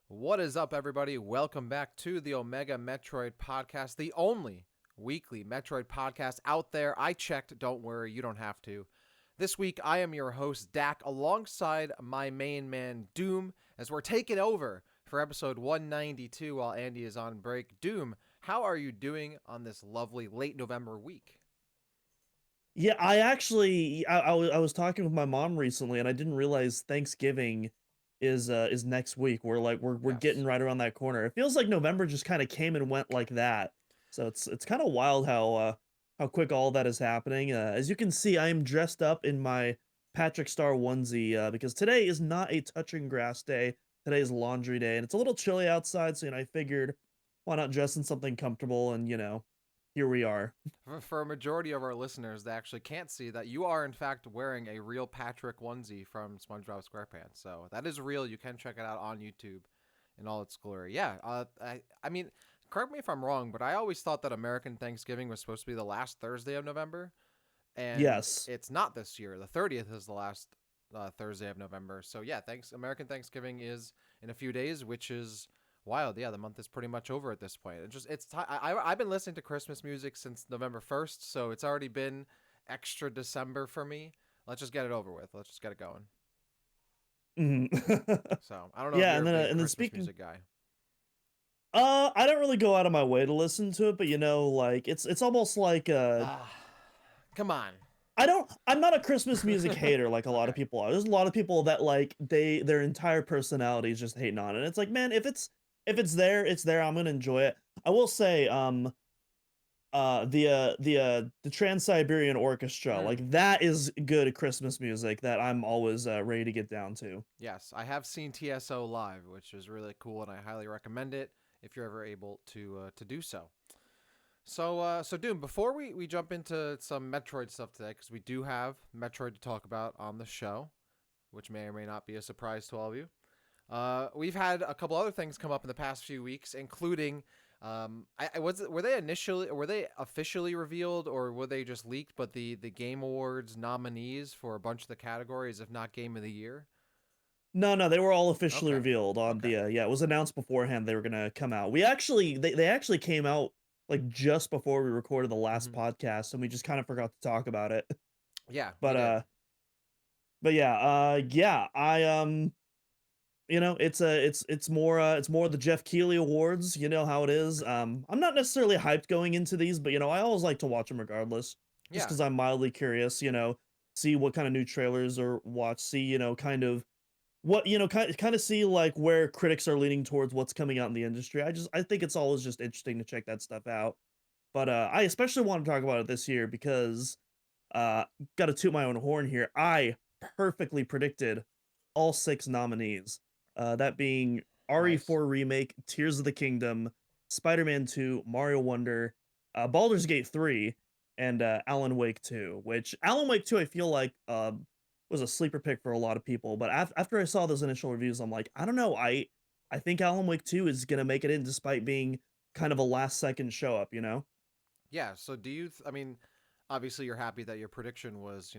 What is up, everybody? Welcome back to the Omega Metroid Podcast, the only weekly Metroid podcast out there. I checked, don't worry, you don't have to. This week, I am your host, Dak, alongside my main man, Doom, as we're taking over for episode 192 while Andy is on break. Doom, how are you doing on this lovely late November week? Yeah, I was talking with my mom recently, and I didn't realize Thanksgiving is next week. We're getting Yes. right around that corner. It feels like November just kind of came and went like that. So it's kind of wild how quick all that is happening. As you can see, I am dressed up in my Patrick Star onesie because today is not a touching grass day. Today is laundry day, and it's a little chilly outside. So I figured why not dress in something comfortable, and here we are. For a majority of our listeners that actually can't see that, you are in fact wearing a real Patrick onesie from SpongeBob SquarePants. So that is real. You can check it out on YouTube in all its glory. Yeah, I mean, correct me if I'm wrong, but I always thought that American Thanksgiving was supposed to be the last Thursday of November, and Yes. it's not this year. The 30th is the last Thursday of November. So yeah, thanks. American Thanksgiving is in a few days, which is wild. Yeah, the month is pretty much over at this point. I've been listening to Christmas music since November 1st, so it's already been extra December for me. Let's just get it over with. Let's just get it going. Mhm. So I don't know if Yeah, you're and a then big and then Christmas speaking, music guy. I don't really go out of my way to listen to it, but like it's almost like Ah, come on. I'm not a Christmas music hater like a lot of Okay. people are. There's a lot of people that like their entire personality is just hating on it. It's like, man, if it's there, it's there. I'm gonna enjoy it. I will say, the Trans-Siberian Orchestra, Mm. like that is good Christmas music that I'm always ready to get down to. Yes, I have seen TSO live, which is really cool, and I highly recommend it if you're ever able to do so. So Doom, before we jump into some Metroid stuff today, because we do have Metroid to talk about on the show, which may or may not be a surprise to all of you. We've had a couple other things come up in the past few weeks, including were they initially, were they officially revealed, or were they just leaked? But the Game Awards nominees for a bunch of the categories, if not Game of the Year. No, they were all officially Okay. revealed on Okay. the yeah, it was announced beforehand they were gonna come out. They actually came out like just before we recorded the last Hmm. podcast, and we just kind of forgot to talk about it. Yeah, we But did. yeah, it's more the Jeff Keighley Awards, you know how it is. I'm not necessarily hyped going into these, but I always like to watch them regardless, just Yeah. because I'm mildly curious, see what kind of new trailers or watch, see, kind of what kind of see like where critics are leaning towards what's coming out in the industry. I think it's always just interesting to check that stuff out. But I especially want to talk about it this year because uh got to toot my own horn here. I perfectly predicted all six nominees. That being Nice. RE4 remake, Tears of the Kingdom, Spider-Man 2, Mario Wonder, Baldur's Gate 3, and Alan Wake 2. Which Alan Wake 2 I feel like was a sleeper pick for a lot of people, but after I saw those initial reviews, I'm like, I don't know, I think Alan Wake 2 is gonna make it in despite being kind of a last second show up, you know? Yeah. So do you? I mean, obviously you're happy that your prediction was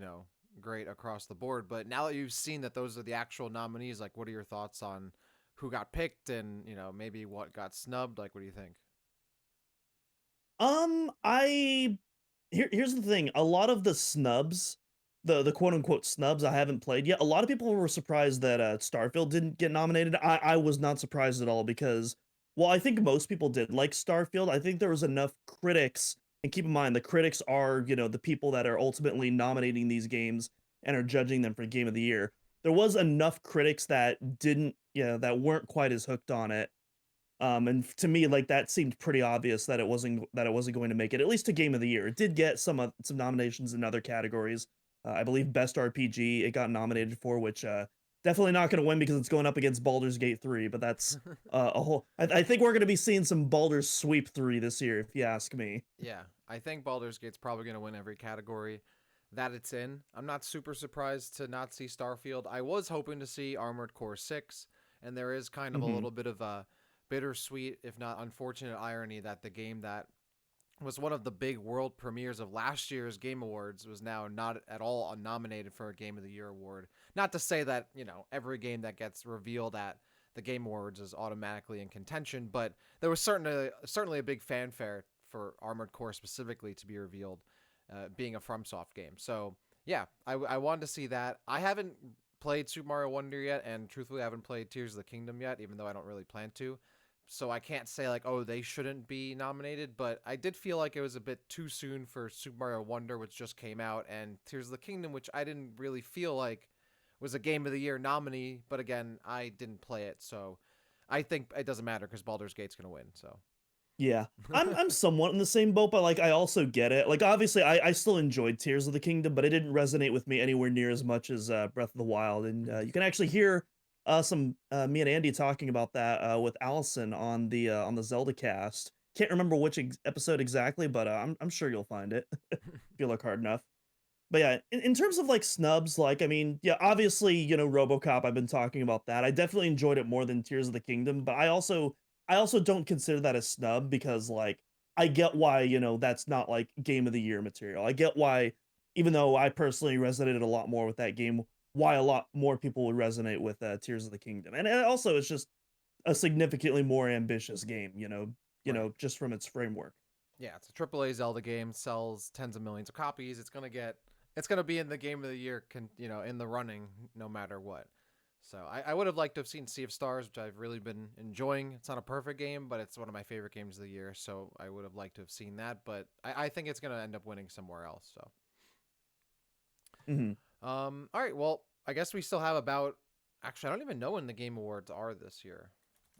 great across the board, but now that you've seen that those are the actual nominees, like what are your thoughts on who got picked and maybe what got snubbed? Like, what do you think? I here's the thing. A lot of the snubs, the quote unquote snubs I haven't played yet. A lot of people were surprised that Starfield didn't get nominated. I was not surprised at all because well, I think most people did like Starfield. I think there was enough critics, and keep in mind the critics are, the people that are ultimately nominating these games and are judging them for game of the year. There was enough critics that didn't, that weren't quite as hooked on it, and to me, like that seemed pretty obvious that it wasn't going to make it at least to Game of the Year. It did get some nominations in other categories. I believe Best RPG it got nominated for, which definitely not going to win because it's going up against Baldur's Gate 3. But that's a whole. I think we're going to be seeing some Baldur's Sweep 3 this year, if you ask me. Yeah, I think Baldur's Gate's probably going to win every category that it's in. I'm not super surprised to not see Starfield. I was hoping to see Armored Core 6, and there is kind of a Hmm. little bit of a bittersweet, if not unfortunate irony that the game that was one of the big world premieres of last year's Game Awards was now not at all nominated for a Game of the Year award. Not to say that, every game that gets revealed at the Game Awards is automatically in contention. But there was certainly a big fanfare for Armored Core specifically to be revealed, being a FromSoft game. So yeah, I wanted to see that. I haven't played Super Mario Wonder yet, and truthfully, I haven't played Tears of the Kingdom yet, even though I don't really plan to. So I can't say like, oh, they shouldn't be nominated, but I did feel like it was a bit too soon for Super Mario Wonder, which just came out, and Tears of the Kingdom, which I didn't really feel like was a Game of the Year nominee. But again, I didn't play it, so I think it doesn't matter because Baldur's Gate's gonna win. So Yeah. I'm somewhat in the same boat, but like I also get it. Like obviously I still enjoyed Tears of the Kingdom, but it didn't resonate with me anywhere near as much as Breath of the Wild. And you can actually hear some me and Andy talking about that with Allison on the Zelda cast. Can't remember which episode exactly, but I'm sure you'll find it if you look hard enough. But yeah, in terms of like snubs, like I mean, yeah, obviously, RoboCop, I've been talking about that. I definitely enjoyed it more than Tears of the Kingdom, but I also don't consider that a snub because like I get why, that's not like game of the year material. I get why, even though I personally resonated a lot more with that game, why a lot more people would resonate with Tears of the Kingdom. And also it's just a significantly more ambitious game, right. just from its framework. Yeah, it's a AAA Zelda game, sells tens of millions of copies. It's gonna be in the Game of the Year, in the running, no matter what. So I would have liked to have seen Sea of Stars, which I've really been enjoying. It's not a perfect game, but it's one of my favorite games of the year. So I would have liked to have seen that, but I think it's gonna end up winning somewhere else. So Mhm. all right, well, I guess we still have about. Actually, I don't even know when the Game Awards are this year.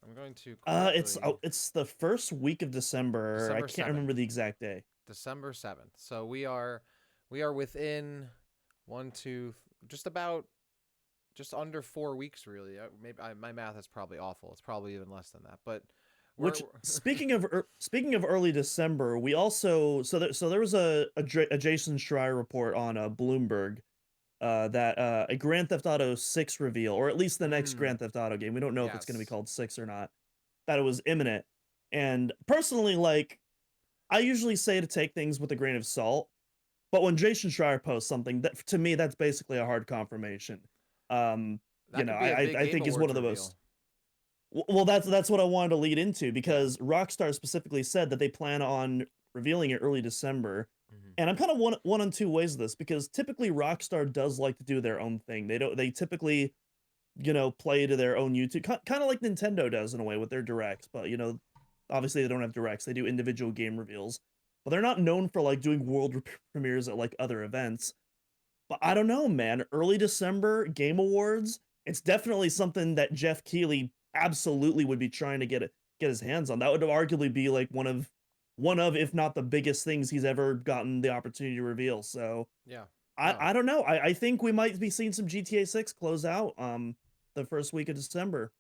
I'm going to quickly. It's the first week of December. I December can't 7th. remember the exact day. December 7th. So we are within one, two, just about just under 4 weeks, really. My math is probably awful. It's probably even less than that. But we're Which speaking of early December, we also so there was a Jason Schreier report on Bloomberg that a Grand Theft Auto 6 reveal, or at least the next mm, Grand Theft Auto game. We don't know if it's going to be yes. called 6 or not. That it was imminent. And personally, like I usually say to take things with a grain of salt, but when Jason Schreier posts something, that to me that's basically a hard confirmation. Um, That could be a big I Game think is one Awards of the reveal. most well, that's what I wanted to lead into Yeah. because Rockstar specifically said that they plan on revealing it early December. Hmm. And I'm kind of one on two ways of this because typically Rockstar does like to do their own thing. They typically, play to their own YouTube, kind of like Nintendo does in a way with their directs, but obviously they don't have directs. They do individual game reveals. But they're not known for like doing premieres at like other events. But I don't know, man. Early December Game Awards, it's definitely something that Jeff Keighley absolutely would be trying to get his hands on. That would arguably be like one of if not the biggest things he's ever gotten the opportunity to reveal. So Yeah. I No. I don't know. I think we might be seeing some GTA 6 close out the first week of December.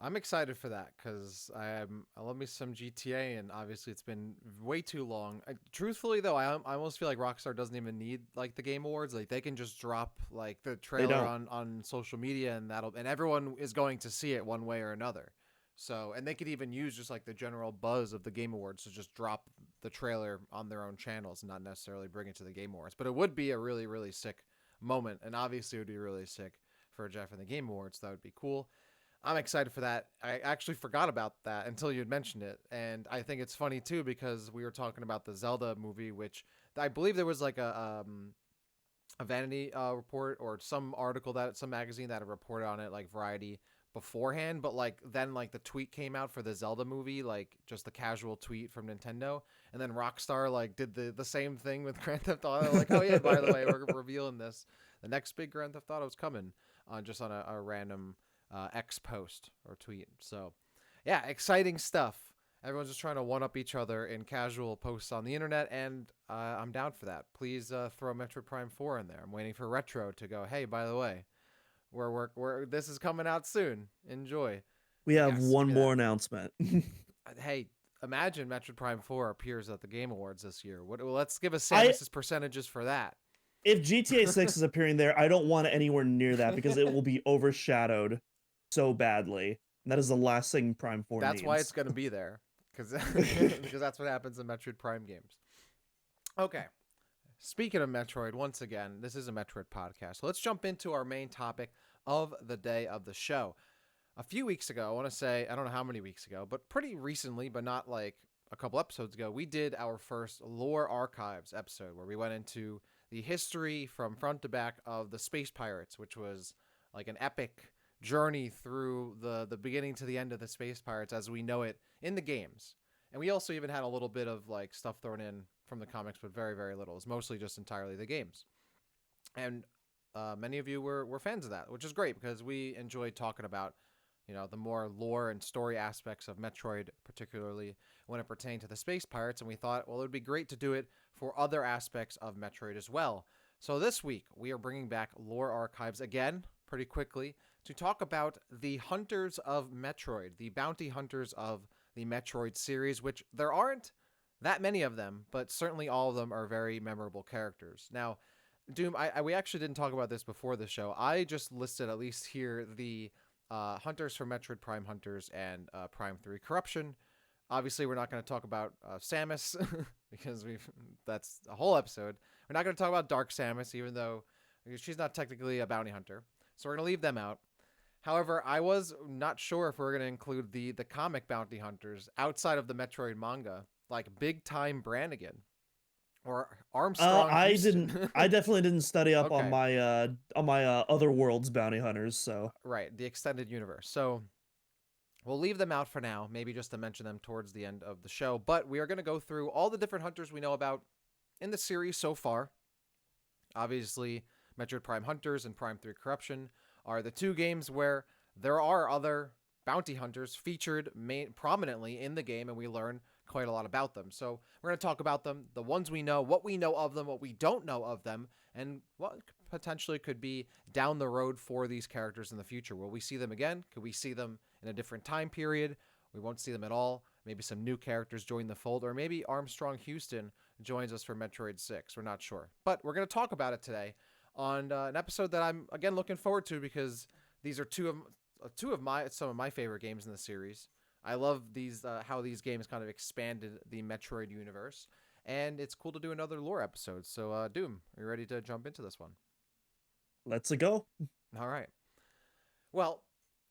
I'm excited for that because I love me some GTA, and obviously it's been way too long. Truthfully, though, I almost feel like Rockstar doesn't even need like the Game Awards. Like they can just drop like the They trailer don't. on social media, and everyone is going to see it one way or another. So, and they could even use just like the general buzz of the Game Awards to just drop the trailer on their own channels, and not necessarily bring it to the Game Awards. But it would be a really really sick moment, and obviously it would be really sick for Jeff in the Game Awards. That would be cool. I'm excited for that. I actually forgot about that until you had mentioned it. And I think it's funny too because we were talking about the Zelda movie, which I believe there was like a Vanity report or some article that some magazine that had reported on it, like Variety beforehand, but like then like the tweet came out for the Zelda movie, like just the casual tweet from Nintendo, and then Rockstar like did the same thing with Grand Theft Auto, like, oh yeah, by the way, we're revealing this, the next big Grand Theft Auto is coming, on just on a random X post or tweet. So yeah, exciting stuff. Everyone's just trying to one up each other in casual posts on the internet, and I'm down for that. Please throw Metroid Prime 4 in there. I'm waiting for Retro to go, hey, by the way, we're this is coming out soon. Enjoy. We But yeah, have one speaking of more announcement. that, hey, imagine Metroid Prime 4 appears at the Game Awards this year. Well, let's give us I Samus's percentages for that. If GTA 6 is appearing there, I don't want it anywhere near that because it will be overshadowed so badly. And that is the last thing Prime 4 That's why it's needs. going to be there, because because that's what happens in Metroid Prime games. Okay. Speaking of Metroid, once again, this is a Metroid podcast. So let's jump into our main topic of the day of the show. a few weeks ago, I want to say, I don't know how many weeks ago, but pretty recently, but not like a couple episodes ago, we did our first Lore Archives episode where we went into the history from front to back of the Space Pirates, which was like an epic journey through the beginning to the end of the Space Pirates as we know it in the games. And we also even had a little bit of like stuff thrown in from the comics, but very, very little. It's mostly just entirely the games. And many of you were fans of that, which is great because we enjoyed talking about, the more lore and story aspects of Metroid, particularly when it pertained to the Space Pirates. And we thought, well, it would be great to do it for other aspects of Metroid as well. So this week, we are bringing back Lore Archives again, pretty quickly, to talk about the Hunters of Metroid, the bounty hunters of the Metroid series, which there aren't that many of them, but certainly all of them are very memorable characters. Now, Doom, we actually didn't talk about this before the show. I just listed, at least here, the Hunters for Metroid Prime Hunters and Prime 3 Corruption. Obviously, we're not going to talk about Samus because that's a whole episode. We're not going to talk about Dark Samus, even though she's not technically a bounty hunter. So we're going to leave them out. However, I was not sure if we were going to include the comic bounty hunters outside of the Metroid manga, like Big Time Brannigan or Armstrong I Houston. didn't. I definitely didn't study up Okay, on my other worlds bounty hunters. So right, the extended universe. So we'll leave them out for now, maybe just to mention them towards the end of the show. But we are going to go through all the different hunters we know about in the series so far. Obviously, Metroid Prime Hunters and Prime 3 Corruption are the two games where there are other bounty hunters featured prominently in the game, and we learn quite a lot about them. So we're going to talk about them, the ones we know, what we know of them, what we don't know of them, and what potentially could be down the road for these characters in the future. Will we see them again? Could we see them in a different time period? We won't see them at all. Maybe some new characters join the fold, or maybe Armstrong Houston joins us for Metroid 6. We're not sure. But we're going to talk about it today on an episode that I'm, again, looking forward to because these are two of some of my favorite games in the series. I love these how these games kind of expanded the Metroid universe, and it's cool to do another lore episode. So, Doom, are you ready to jump into this one? let's go. All right. Well,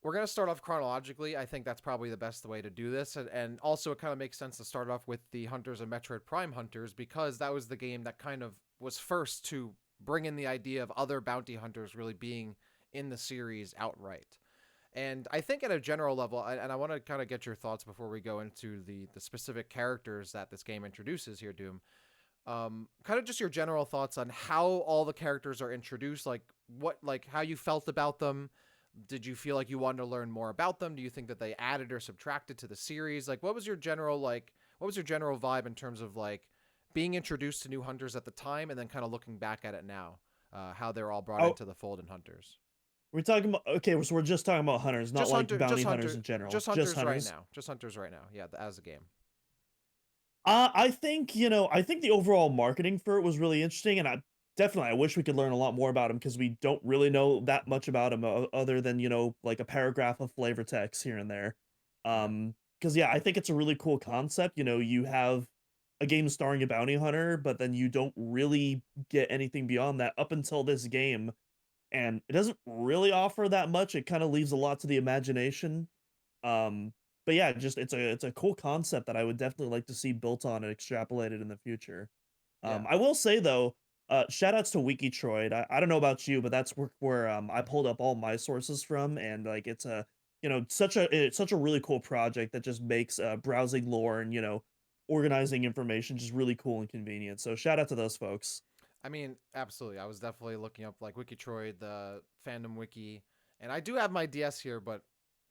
we're going to start off chronologically. I think that's probably the best way to do this. And also, it kind of makes sense to start off with the Hunters of Metroid Prime Hunters because that was the game that kind of was first to bring in the idea of other bounty hunters really being in the series outright. And I think at a general level, and I want to kind of get your thoughts before we go into the specific characters that this game introduces here, Doom. Kind of just your general thoughts on how all the characters are introduced, like how you felt about them. Did you feel like you wanted to learn more about them? Do you think that they added or subtracted to the series? Like, what was your general vibe in terms of like being introduced to new hunters at the time, and then kind of looking back at it now, how they're all brought Oh, into the fold in Hunters? we're talking about okay. So we're just talking about hunters, not Just like hunter, bounty hunters in general. just Just hunters right hunters. now. Just hunters right now. Yeah, as a game. I think I think the overall marketing for it was really interesting, and I wish we could learn a lot more about him because we don't really know that much about him other than like a paragraph of flavor text here and there. Yeah, Because yeah, I think it's a really cool concept. You have a game starring a bounty hunter, but then you don't really get anything beyond that up until this game, and it doesn't really offer that much. It kind of leaves a lot to the imagination. Um, but yeah, just it's a cool concept that I would definitely like to see built on and extrapolated in the future. yeah, I will say though, shout outs to Wikitroid. I don't know about you, but that's where I pulled up all my sources from, and like it's a it's such a really cool project that just makes browsing lore and organizing information just really cool and convenient. So shout out to those folks. I mean, absolutely. I was definitely looking up like Wikitroid, the fandom wiki, and I do have my DS here, but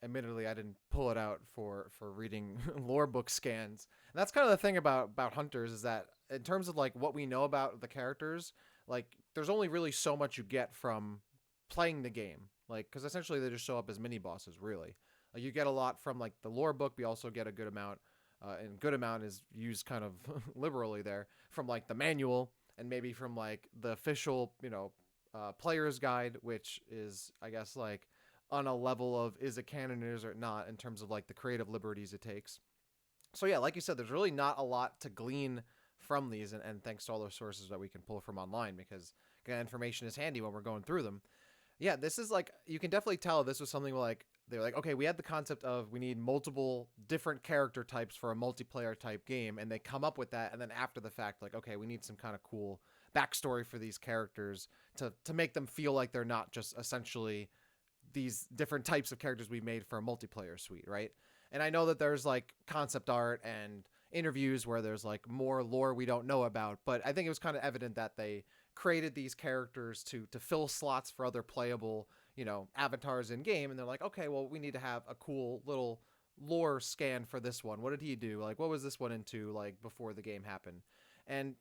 admittedly, I didn't pull it out for reading lore book scans. And that's kind of the thing about Hunters is that in terms of like what we know about the characters, like there's only really so much you get from playing the game. Like, because essentially they just show up as mini bosses, really. Like you get a lot from like the lore book. We also get a good amount, and good amount is used kind of liberally there from like the manual and maybe from like the official, player's guide, which is, I guess, like on a level of is it canon or is it not in terms of like the creative liberties it takes. So yeah, like you said, there's really not a lot to glean from these, and thanks to all those sources that we can pull from online because again, information is handy when we're going through them. Yeah, this is like you can definitely tell this was something like they're like, okay, we had the concept of we need multiple different character types for a multiplayer type game, and they come up with that, and then after the fact, like, okay, we need some kind of cool backstory for these characters to make them feel like they're not just essentially these different types of characters we made for a multiplayer suite, right? And I know that there's like concept art and interviews where there's like more lore we don't know about, but I think it was kind of evident that they created these characters to fill slots for other playable, avatars in game, and they're like, okay, well, we need to have a cool little lore scan for this one. What did he do? Like, what was this one into like before the game happened? And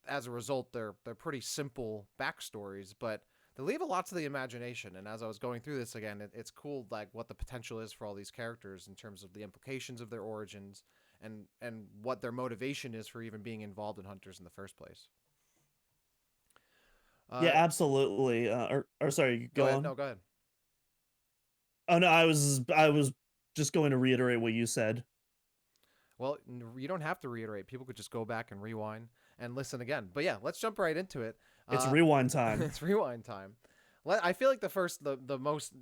as a result, they're pretty simple backstories, but they leave a lot to the imagination. And as I was going through this again, it's cool like what the potential is for all these characters in terms of the implications of their origins and what their motivation is for even being involved in Hunters in the first place. Yeah, Uh, absolutely. Or sorry, Go go ahead. on. No, go ahead. Oh no, I was just going to reiterate what you said. Well, you don't have to reiterate. People could just go back and rewind and listen again. But yeah, let's jump right into it. It's Uh, rewind time. it's rewind time. I feel like the most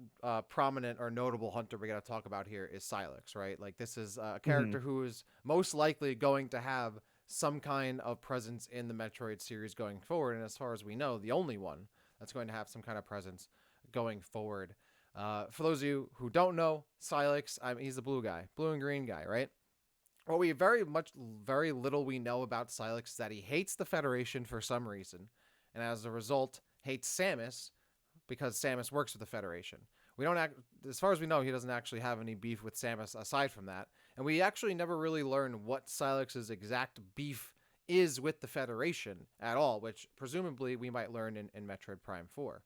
prominent or notable hunter we got to talk about here is Silex, right? Like this is a Hmm. character who is most likely going to have some kind of presence in the Metroid series going forward, and as far as we know, the only one that's going to have some kind of presence going forward. For those of you who don't know, Silex, he's the blue guy, blue and green guy, right? What we very little we know about Silex is that he hates the Federation for some reason, and as a result, hates Samus because Samus works with the Federation. We don't act, as far as we know, he doesn't actually have any beef with Samus aside from that, and we actually never really learn what Silex's exact beef is with the Federation at all, which presumably we might learn in Metroid Prime 4.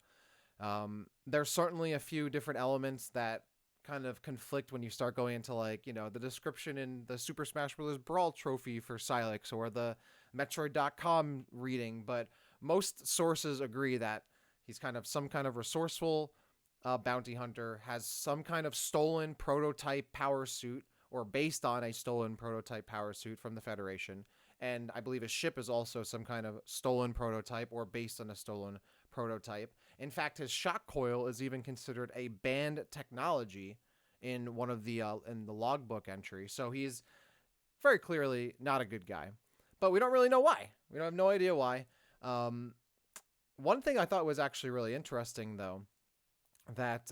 There's certainly a few different elements that kind of conflict when you start going into like the description in the Super Smash Bros. Brawl trophy for Silex or the Metroid.com reading, but most sources agree that he's kind of some kind of resourceful bounty hunter, has some kind of stolen prototype power suit or based on a stolen prototype power suit from the Federation. And I believe his ship is also some kind of stolen prototype or based on a stolen prototype. In fact, his shock coil is even considered a banned technology in one of the in the logbook entry. So he's very clearly not a good guy, but we don't really know why. We don't have no idea why. Um, One thing I thought was actually really interesting, though, that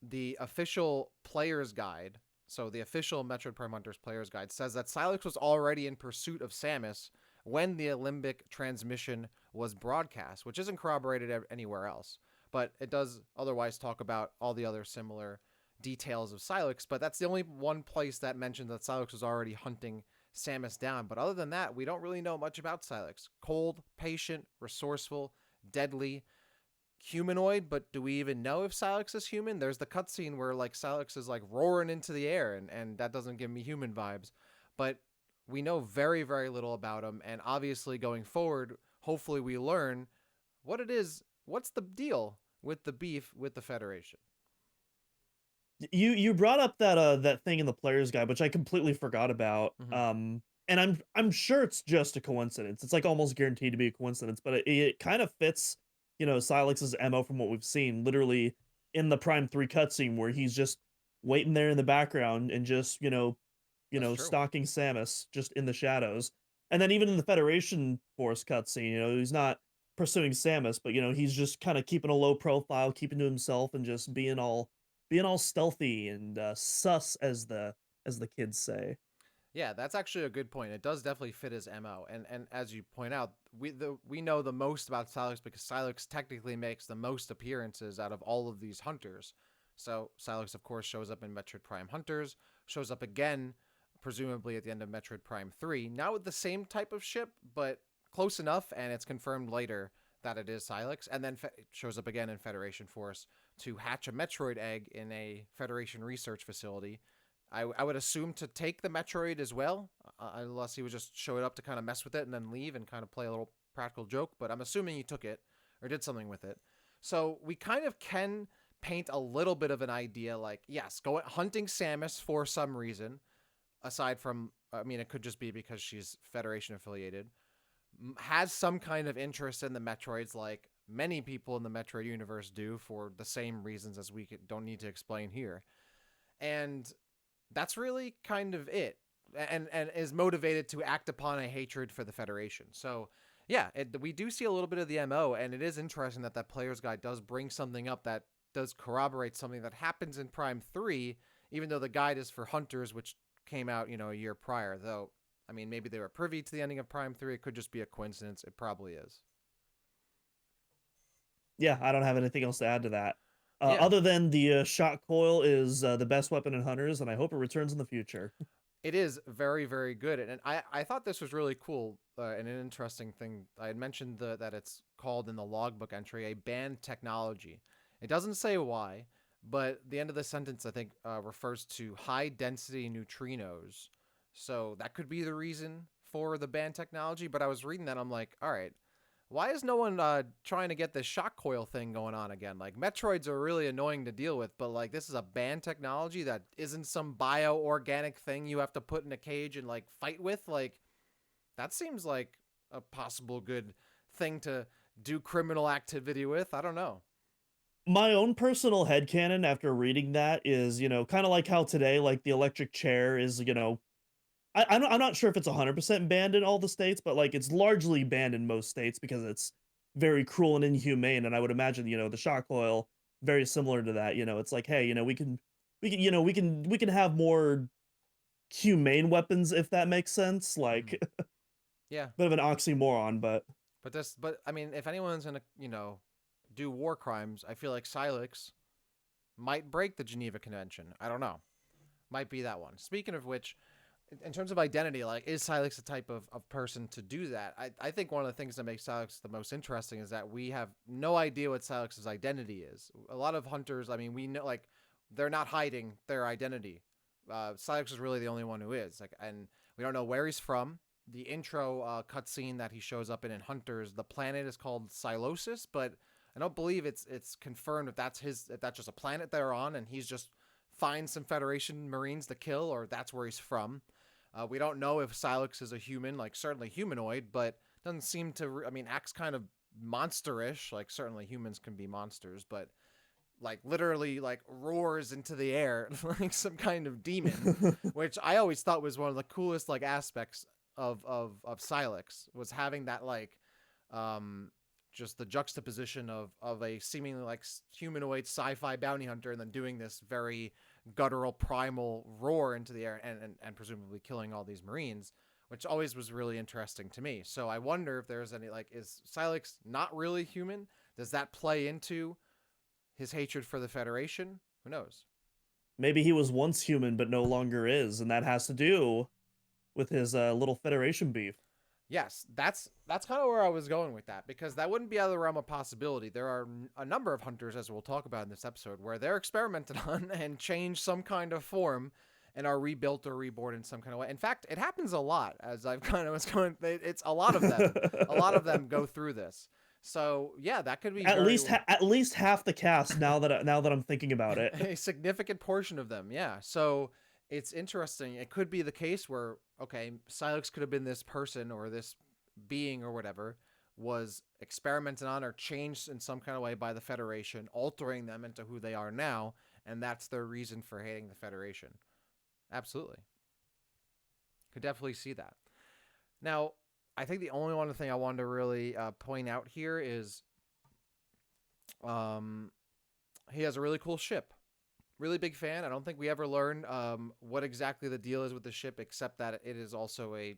the official player's guide, so the official Metroid Prime Hunters player's guide, says that Silex was already in pursuit of Samus when the Alembic transmission was broadcast, which isn't corroborated anywhere else. But it does otherwise talk about all the other similar details of Silex, but that's the only one place that mentions that Silex was already hunting Samus down. But other than that, we don't really know much about Silex. Cold, patient, resourceful, deadly, humanoid, but do we even know if Silex is human? There's the cutscene where like Silex is like roaring into the air, and that doesn't give me human vibes. But we know very, very little about him, and obviously going forward, hopefully we learn what it is, what's the deal with the beef with the Federation. You brought up that thing in the player's guide, which I completely forgot about. Mm-hmm. And I'm sure it's just a coincidence. It's like almost guaranteed to be a coincidence, but it kind of fits, Silex's MO from what we've seen. Literally in the Prime 3 cutscene where he's just waiting there in the background and just, That's true. stalking Samus just in the shadows. And then even in the Federation Force cutscene, he's not pursuing Samus, but he's just kind of keeping a low profile, keeping to himself, and just being all stealthy and sus, as the kids say. Yeah, that's actually a good point. It does definitely fit his MO. And as you point out, we know the most about Silex because Silex technically makes the most appearances out of all of these hunters. So Silex of course shows up in Metroid Prime Hunters, shows up again presumably at the end of Metroid Prime 3, not with the same type of ship, but close enough, and it's confirmed later that it is Silex, and then shows up again in Federation Force to hatch a Metroid egg in a Federation research facility. I would assume to take the Metroid as well, unless he would just show it up to kind of mess with it and then leave and kind of play a little practical joke. But I'm assuming he took it or did something with it. So we kind of can paint a little bit of an idea like, yes, go hunting Samus for some reason, aside from, I mean, it could just be because she's Federation affiliated, has some kind of interest in the Metroids like many people in the Metroid universe do for the same reasons as we don't need to explain here. And that's really kind of it. And is motivated to act upon a hatred for the Federation. So, yeah, we do see a little bit of the MO, and it is interesting that that player's guide does bring something up that does corroborate something that happens in Prime 3, even though the guide is for Hunters, which came out, a year prior. Though, I mean, maybe they were privy to the ending of Prime 3. It could just be a coincidence. It probably is. Yeah, I don't have anything else to add to that. Yeah, Other than the shot coil is the best weapon in Hunters, and I hope it returns in the future. it is very, very good. And I thought this was really cool and an interesting thing. I had mentioned that it's called in the logbook entry a banned technology. It doesn't say why, but the end of the sentence, I think, refers to high density neutrinos. So that could be the reason for the banned technology. But I was reading that, I'm like, all right, why is no one trying to get this shock coil thing going on again? Like, Metroids are really annoying to deal with, but like, this is a banned technology that isn't some bioorganic thing you have to put in a cage and like fight with. Like, that seems like a possible good thing to do criminal activity with. I don't know. My own personal headcanon after reading that is, kind of like how today, like the electric chair is, I'm not sure if it's 100% banned in all the states, but like it's largely banned in most states because it's very cruel and inhumane. And I would imagine, the shock coil very similar to that. It's like, hey, we can have more humane weapons if that makes sense. Mm-hmm. Like Yeah, bit of an oxymoron, but but I mean, if anyone's gonna do war crimes, I feel like Silex might break the Geneva Convention. I don't know. Might be that one. Speaking of which, in terms of identity, like, is Silex the type of person to do that? I think one of the things that makes Silex the most interesting is that we have no idea what Silex's identity is. A lot of hunters, I mean, we know, like, they're not hiding their identity. Silex is really the only one who is. Like, and we don't know where he's from. The intro cutscene that he shows up in Hunters, the planet is called Silosis, but I don't believe it's confirmed if that's just a planet they're on, and he's just finds some Federation Marines to kill, or that's where he's from. We don't know if Silex is a human, like certainly humanoid, but doesn't seem to. I mean, acts kind of monsterish. Like certainly humans can be monsters, but like literally like roars into the air like some kind of demon, which I always thought was one of the coolest like aspects of Silex was having that like just the juxtaposition of a seemingly like humanoid sci-fi bounty hunter and then doing this very guttural primal roar into the air and presumably killing all these Marines, which always was really interesting to me. So I wonder if there's any like, is Silex not really human? Does that play into his hatred for the Federation? Who knows? maybe he was once human but no longer is, and that has to do with his little Federation beef. Yes, that's kind of where I was going with that, because that wouldn't be out of the realm of possibility. There are a number of hunters, as we'll talk about in this episode, where they're experimented on and change some kind of form and are rebuilt or reborn in some kind of way. In fact, it happens a lot. As I've kind of was going, it's a lot of them. A lot of them go through this. So yeah, that could be At least half the cast now that I'm thinking about it. a significant portion of them. Yeah. So it's interesting. It could be the case where, okay, Silex could have been this person or this being or whatever was experimented on or changed in some kind of way by the Federation, altering them into who they are now, and that's their reason for hating the Federation. Absolutely. Could definitely see that. Now, I think the only one thing I wanted to really point out here is he has a really cool ship. Really big fan. I don't think we ever learn what exactly the deal is with the ship, except that it is also a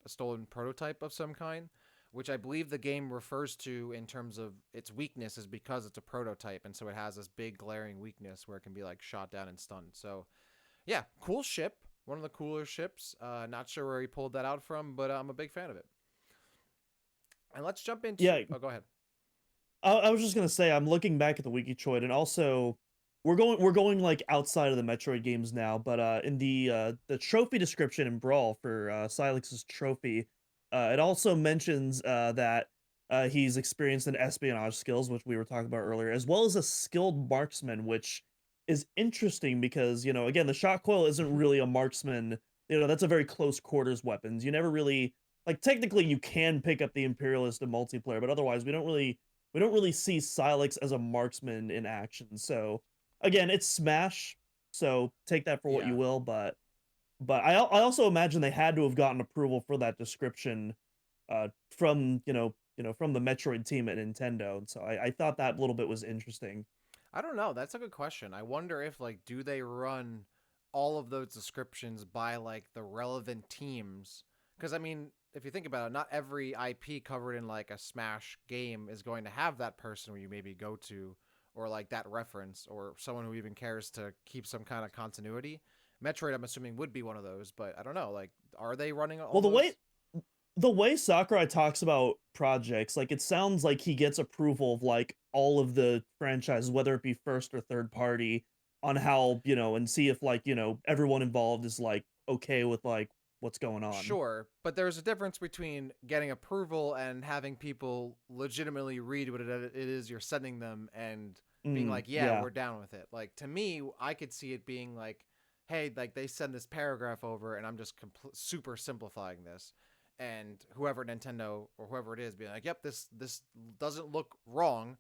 stolen prototype of some kind, which I believe the game refers to in terms of its weakness is because it's a prototype, and so it has this big glaring weakness where it can be like shot down and stunned. So yeah, cool ship. One of the cooler ships. Not sure where he pulled that out from, but I'm a big fan of it. And let's jump into. Yeah, Oh, go ahead. I was just gonna say I'm looking back at the Wikichoid, and also we're going like outside of the Metroid games now, but in the trophy description in Brawl for Silex's trophy, it also mentions that he's experienced in espionage skills, which we were talking about earlier, as well as a skilled marksman, which is interesting because again the shot coil isn't really a marksman. That's a very close quarters weapons. You never really like technically you can pick up the Imperialist in multiplayer, but otherwise we don't really see Silex as a marksman in action. So again, it's Smash. So take that for what you Yeah. will. But I also imagine they had to have gotten approval for that description from from the Metroid team at Nintendo. And so I thought that little bit was interesting. I don't know. That's a good question. I wonder if like do they run all of those descriptions by like the relevant teams? Because I mean, if you think about it, not every IP covered in like a Smash game is going to have that person where you maybe go to, or like that reference, or someone who even cares to keep some kind of continuity. Metroid, I'm assuming, would be one of those, but I don't know. Like, are they running all Well, those? the way Sakurai talks about projects, like it sounds like he gets approval of like all of the franchises, whether it be first or third party, on how, and see if like, everyone involved is like okay with like what's going on. Sure, but there's a difference between getting approval and having people legitimately read what it is you're sending them and being like, yeah, Yeah. we're down with it. Like, to me, I could see it being like, hey, like they send this paragraph over and I'm just super simplifying this. And whoever Nintendo or whoever it is being like, yep, this doesn't look wrong,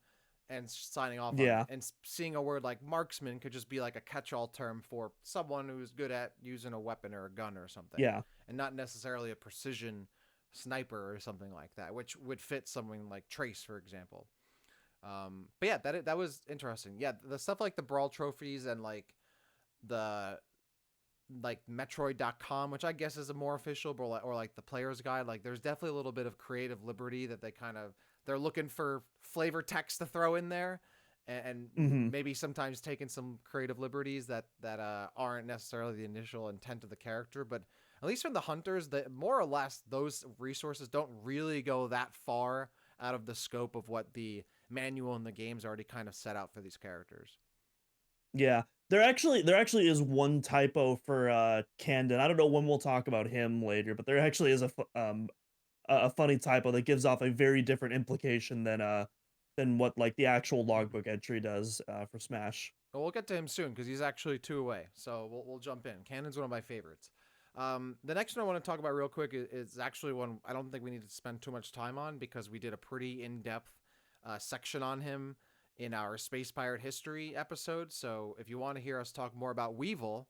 and signing off on it. Yeah. And seeing a word like marksman could just be like a catch-all term for someone who's good at using a weapon or a gun or something, Yeah. and not necessarily a precision sniper or something like that, which would fit someone like Trace, for example. But yeah, that was interesting. Yeah, the stuff like the brawl trophies and like the Metroid.com, which I guess is a more official, or like the player's guide. Like, there's definitely a little bit of creative liberty that they're looking for flavor text to throw in there, and Mhm. maybe sometimes taking some creative liberties that aren't necessarily the initial intent of the character. But at least from the hunters, that more or less those resources don't really go that far out of the scope of what the manual in the game's already kind of set out for these characters. Yeah. There actually is one typo for Kanden. I don't know when we'll talk about him later, but there actually is a funny typo that gives off a very different implication than what like the actual logbook entry does for Smash. But we'll get to him soon because he's actually two away. So we'll jump in. Cannon's one of my favorites. The next one I want to talk about real quick is actually one I don't think we need to spend too much time on because we did a pretty in-depth section on him in our Space Pirate history episode. So if you want to hear us talk more about Weevil,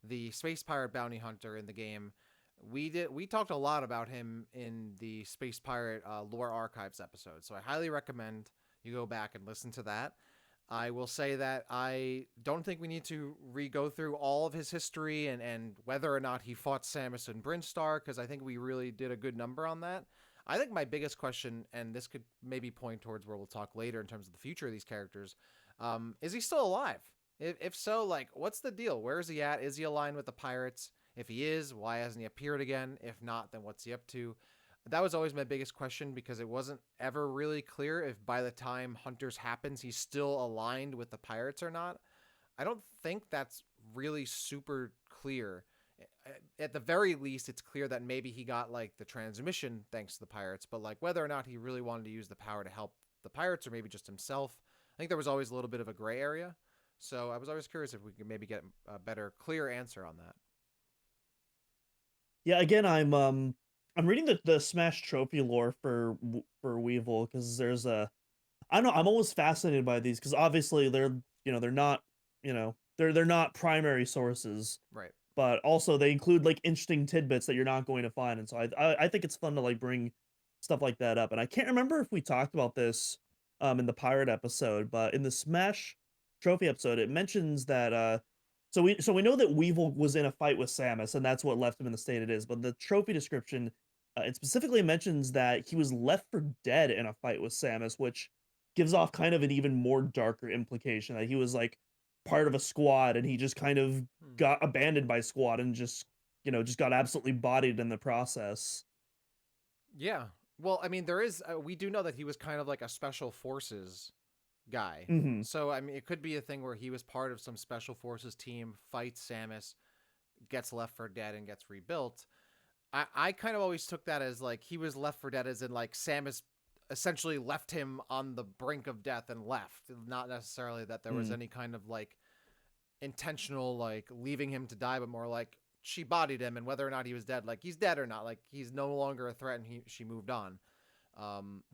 the Space Pirate bounty hunter in the game, we talked a lot about him in the Space Pirate Lore Archives episode. So I highly recommend you go back and listen to that. I will say that I don't think we need to re-go through all of his history and whether or not he fought Samus and Brinstar, because I think we really did a good number on that. I think my biggest question, and this could maybe point towards where we'll talk later in terms of the future of these characters, is he still alive? If so, like, what's the deal? Where is he at? Is he aligned with the pirates? If he is, why hasn't he appeared again? If not, then what's he up to? That was always my biggest question because it wasn't ever really clear if by the time Hunters happens, he's still aligned with the pirates or not. I don't think that's really super clear. At the very least, it's clear that maybe he got like the transmission thanks to the pirates, but like whether or not he really wanted to use the power to help the pirates or maybe just himself, I think there was always a little bit of a gray area. So I was always curious if we could maybe get a better, clear answer on that. Yeah, again, I'm reading the Smash Trophy lore for Weevil because there's a I don't know, I'm always fascinated by these because obviously they're not they're not primary sources, Right. but also they include like interesting tidbits that you're not going to find, and so I think it's fun to like bring stuff like that up. And I can't remember if we talked about this in the pirate episode, but in the Smash Trophy episode, it mentions that so we know that Weevil was in a fight with Samus, and that's what left him in the state it is. But the trophy description, it specifically mentions that he was left for dead in a fight with Samus, which gives off kind of an even more darker implication that he was like part of a squad and he just kind of Hmm. got abandoned by squad and just got absolutely bodied in the process. Yeah. Well, I mean, there is. We do know that he was kind of like a special forces guy. Hmm. So, I mean, it could be a thing where he was part of some special forces team, fights Samus, gets left for dead, and gets rebuilt. I kind of always took that as like he was left for dead, as in like Samus essentially left him on the brink of death and left. Not necessarily that there was Mm. any kind of like intentional like leaving him to die, but more like she bodied him, and whether or not he was dead, like he's dead or not, like he's no longer a threat, and she moved on.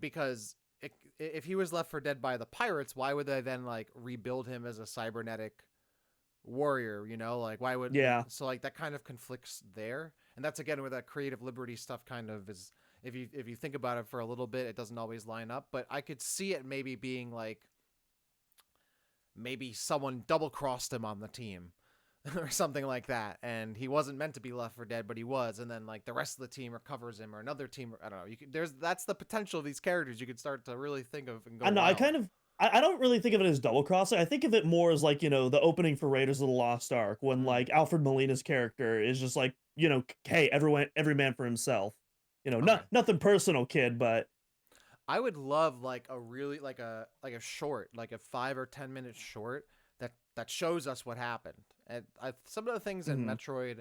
Because if he was left for dead by the pirates, why would they then like rebuild him as a cybernetic warrior, you know, like why would Yeah. so like that kind of conflicts there. And that's again where that creative liberty stuff kind of is, if you think about it for a little bit, it doesn't always line up, but I could see it maybe being like maybe someone double crossed him on the team or something like that, and he wasn't meant to be left for dead, but he was, and then like the rest of the team recovers him, or another team, I don't know. You could, there's that's the potential of these characters you could start to really think of and go I know. I wild. kind of. I don't really think of it as double crossing. I think of it more as like the opening for Raiders of the Lost Ark when Mm, like Alfred Molina's character is just like hey, every man for himself. okay. Nothing personal, kid, but I would love like a really like a short, like a 5 or 10 minute short that shows us what happened. And some of the things in mhm. Metroid,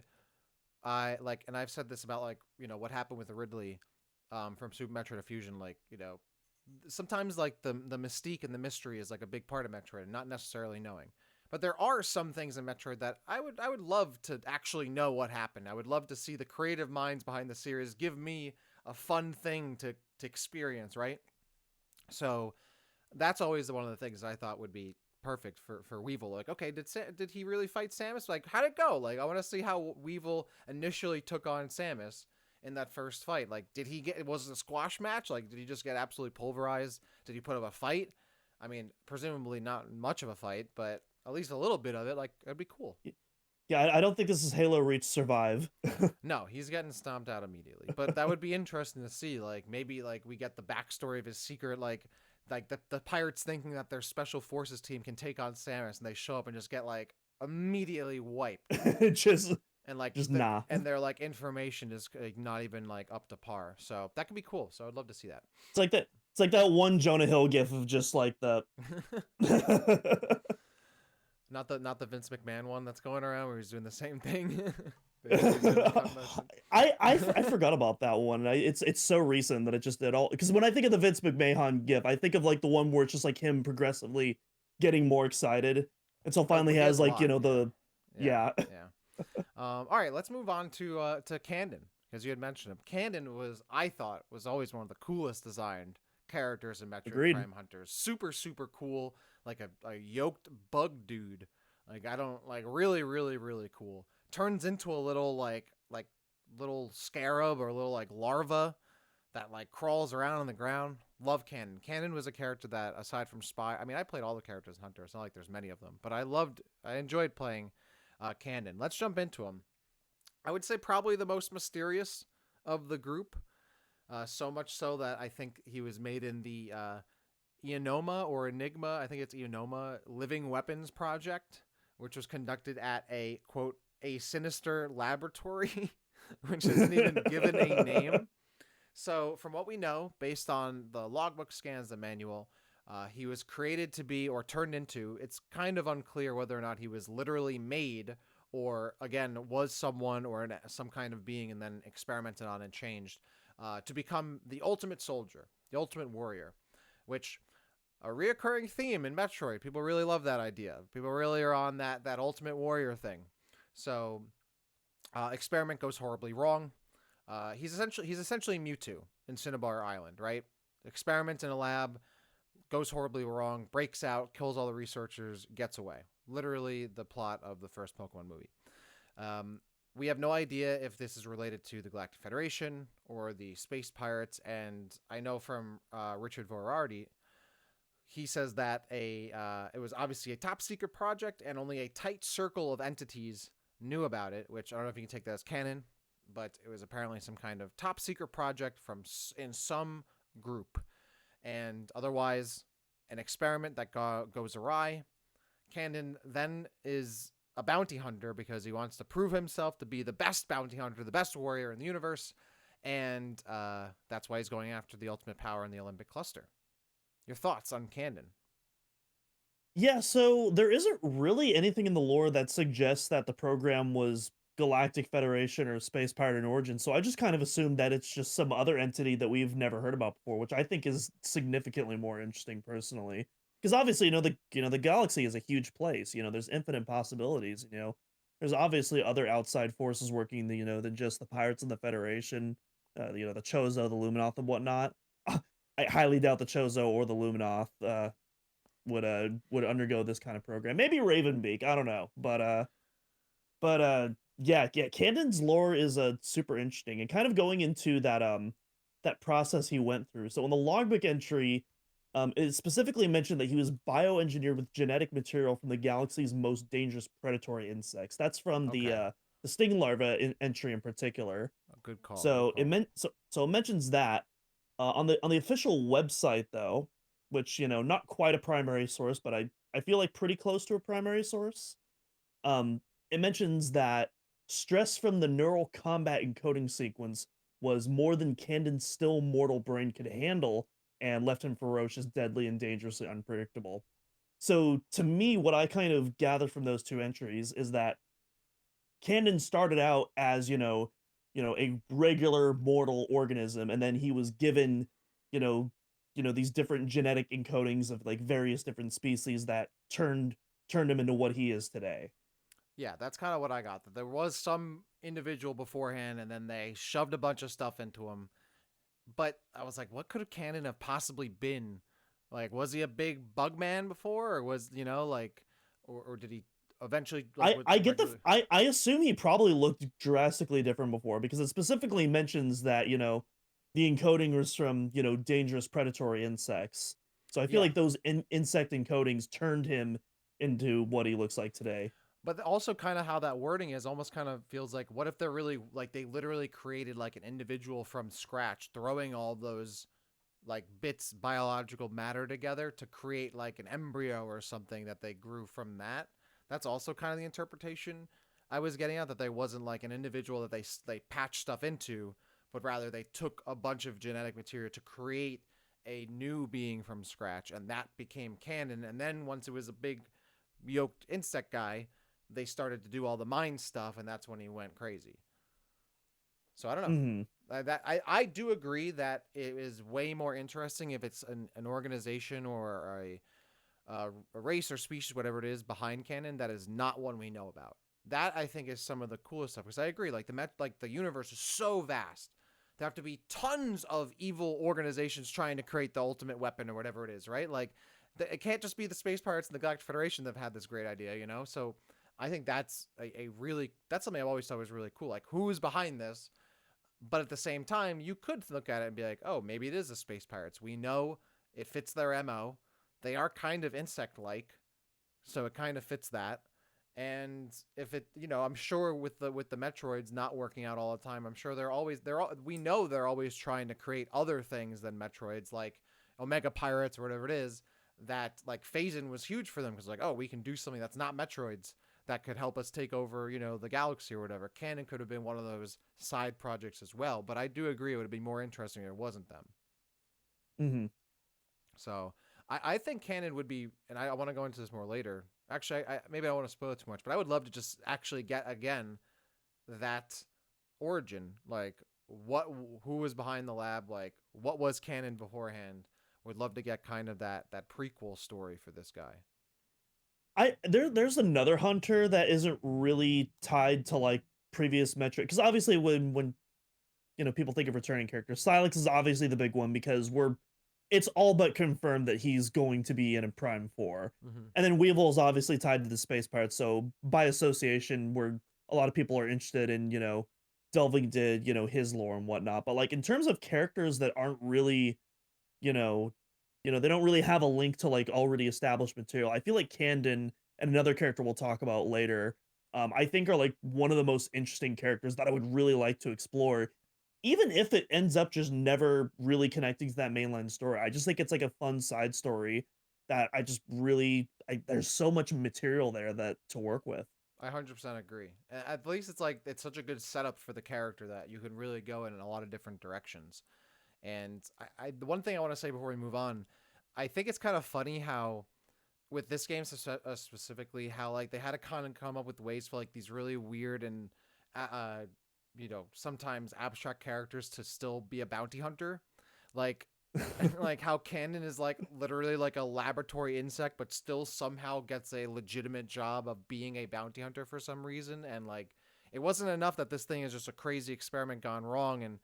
I like, and I've said this about like what happened with Ridley, from Super Metroid Fusion. Like sometimes like the mystique and the mystery is like a big part of Metroid, and not necessarily knowing. But there are some things in Metroid that I would love to actually know what happened. I would love to see the creative minds behind the series give me a fun thing to experience, right? So that's always one of the things I thought would be perfect for Weevil. Like, okay, did he really fight Samus? Like, how'd it go? Like, I want to see how Weevil initially took on Samus in that first fight. Like, did he get? Was it a squash match? Like, did he just get absolutely pulverized? Did he put up a fight? I mean, presumably not much of a fight, but at least a little bit of it. Like, it'd be cool. Yeah, I don't think this is Halo Reach Survive. No, he's getting stomped out immediately. But that would be interesting to see. Like maybe like we get the backstory of his secret, like the pirates thinking that their special forces team can take on Samus, and they show up and just get like immediately wiped. just And like just nah. and their like information is like, not even like up to par. So that could be cool. So I'd love to see that. It's like that. It's like that one Jonah Hill gif of just like the. Not the Vince McMahon one that's going around where he's doing the same thing. He's doing the I, cut motion. I forgot about that one. It's so recent that it just did all because when I think of the Vince McMahon gif, I think of like the one where it's just like him progressively getting more excited until Oh, finally he has has a like lot. Yeah, the yeah, yeah. yeah. All right, let's move on to Kanden, because you had mentioned him. Kanden I thought, was always one of the coolest designed characters in Metroid Agreed. Prime Hunters. Super, super cool, like a yoked bug dude. Like I don't like really, really, really cool. Turns into a little like little scarab or a little like larva that like crawls around on the ground. Love Kanden. Kanden was a character that, aside from Spy, I mean, I played all the characters in Hunter. It's not like there's many of them, but I enjoyed playing Kanden. Let's jump into him. I would say probably the most mysterious of the group. So much so that I think he was made in the Ionoma or Enigma. I think it's Ionoma Living Weapons Project, which was conducted at a quote a Sinister Laboratory, which isn't even given a name. So, from what we know, based on the logbook scans, the manual, he was created to be or turned into. It's kind of unclear whether or not he was literally made or, again, was someone or some kind of being and then experimented on and changed to become the ultimate soldier, the ultimate warrior, which a reoccurring theme in Metroid. People really love that idea. People really are on that ultimate warrior thing. So, experiment goes horribly wrong. He's essentially Mewtwo in Cinnabar Island, right? Experiment in a lab, goes horribly wrong, breaks out, kills all the researchers, gets away. Literally the plot of the first Pokemon movie. We have no idea if this is related to the Galactic Federation or the Space Pirates, and I know from Richard Vorardi, he says that it was obviously a top secret project and only a tight circle of entities knew about it, which I don't know if you can take that as canon, but it was apparently some kind of top secret project from in some group, and otherwise an experiment that goes awry. Kanden then is a bounty hunter because he wants to prove himself to be the best bounty hunter, the best warrior in the universe, and that's why he's going after the ultimate power in the Olympic cluster. Your thoughts on Kanden? Yeah, so there isn't really anything in the lore that suggests that the program was Galactic Federation or Space Pirate in origin. So I just kind of assumed that it's just some other entity that we've never heard about before, which I think is significantly more interesting personally. Because obviously, the galaxy is a huge place. There's infinite possibilities. There's obviously other outside forces working. Than just the pirates and the Federation. The Chozo, the Luminoth, and whatnot. I highly doubt the Chozo or the Luminoth. would undergo this kind of program. Maybe Ravenbeak, I don't know, but yeah, Kanden's lore is super interesting and kind of going into that process he went through. So in the logbook entry, it specifically mentioned that he was bioengineered with genetic material from the galaxy's most dangerous predatory insects. That's from Okay. the sting larva entry in particular. Good call. Good So it call. meant so it mentions that on the official website though, which not quite a primary source, but I feel like pretty close to a primary source. Um, it mentions that stress from the neural combat encoding sequence was more than Kanden's still mortal brain could handle and left him ferocious, deadly, and dangerously unpredictable. So to me, what I kind of gather from those two entries is that Kanden started out as, a regular mortal organism, and then he was given, you know, these different genetic encodings of like various different species that turned him into what he is today. Yeah, that's kind of what I got. That there was some individual beforehand, and then they shoved a bunch of stuff into him. But I was like, what could Cannon have possibly been? Like, was he a big bug man before, or was like, or did he eventually like with I get the regular? I assume he probably looked drastically different before because it specifically mentions that the encoding was from dangerous predatory insects. So I feel Yeah, like those insect encodings turned him into what he looks like today. but also kind of how that wording is almost kind of feels like, what if they're really like they literally created like an individual from scratch, throwing all those like bits biological matter together to create like an embryo or something that they grew from that. That's also kind of the interpretation I was getting at, that they wasn't like an individual that they patched stuff into, but rather they took a bunch of genetic material to create a new being from scratch, and that became canon. And then once it was a big yoked insect guy, they started to do all the mind stuff, and that's when he went crazy. So I don't know. Hmm. I do agree that it is way more interesting if it's an organization or a race or species, whatever it is, behind canon that is not one we know about. That I think is some of the coolest stuff, because I agree. Like the universe is so vast. There have to be tons of evil organizations trying to create the ultimate weapon or whatever it is, right? Like it can't just be the Space Pirates and the Galactic Federation that have had this great idea. So I think that's a really that's something I've always thought was really cool. Like, who is behind this? But at the same time, you could look at it and be like, oh, maybe it is the Space Pirates. We know it fits their MO. They are kind of insect like, so it kind of fits that. And if it, I'm sure with the Metroids not working out all the time, I'm sure we know they're always trying to create other things than Metroids, like Omega Pirates or whatever it is. That like Phazon was huge for them because like, oh, we can do something that's not Metroids that could help us take over, the galaxy or whatever. Canon could have been one of those side projects as well, but I do agree it would be more interesting if it wasn't them. Hmm. So I think Canon would be, and I want to go into this more later. Actually, maybe I don't want to spoil it too much, but I would love to just actually get again that origin, like what, who was behind the lab, like what was Canon beforehand. Would love to get kind of that prequel story for this guy. There's another hunter that isn't really tied to like previous metric because obviously when people think of returning characters, Silex is obviously the big one because it's all but confirmed that he's going to be in a Prime 4. Mm-hmm. And then Weevil is obviously tied to the Space Pirates, so by association, where a lot of people are interested in, delving into, his lore and whatnot. But like in terms of characters that aren't really, you know, they don't really have a link to like already established material. I feel like Kanden and another character we'll talk about later, I think are like one of the most interesting characters that I would really like to explore even if it ends up just never really connecting to that mainline story. I just think it's like a fun side story that I just really there's so much material there that to work with. I 100% agree. At least it's like it's such a good setup for the character that you can really go in a lot of different directions. And the one thing I want to say before we move on, I think it's kind of funny how with this game specifically, how like they had to kind of come up with ways for like these really weird and sometimes abstract characters to still be a bounty hunter, like like how Kanden is like literally like a laboratory insect, but still somehow gets a legitimate job of being a bounty hunter for some reason. And like, it wasn't enough that this thing is just a crazy experiment gone wrong and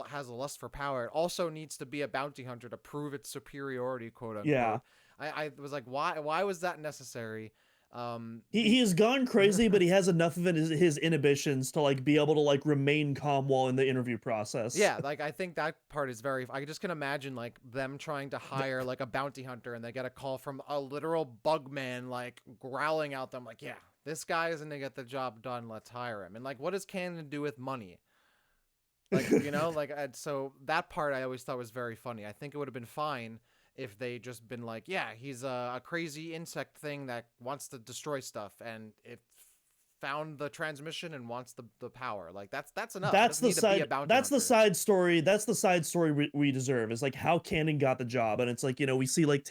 has a lust for power. It also needs to be a bounty hunter to prove its superiority, quote Yeah. unquote. I was like, why was that necessary? He The has gone crazy, but he has enough of it, his inhibitions to like be able to like remain calm while in the interview process. Yeah, like I think that part is very. I just can imagine like them trying to hire like a bounty hunter, and they get a call from a literal bug man, like growling out them, like, "Yeah, this guy isn't gonna get the job done. Let's hire him." And like, what does Kanden do with money? Like, like so that part I always thought was very funny. I think it would have been fine if they just been like, "Yeah, he's a crazy insect thing that wants to destroy stuff, and it found the transmission and wants the power." Like that's enough. It doesn't need to be a bounty That's the hunter. side story. That's the side story we deserve. Is like how Candon got the job, and it's like we see like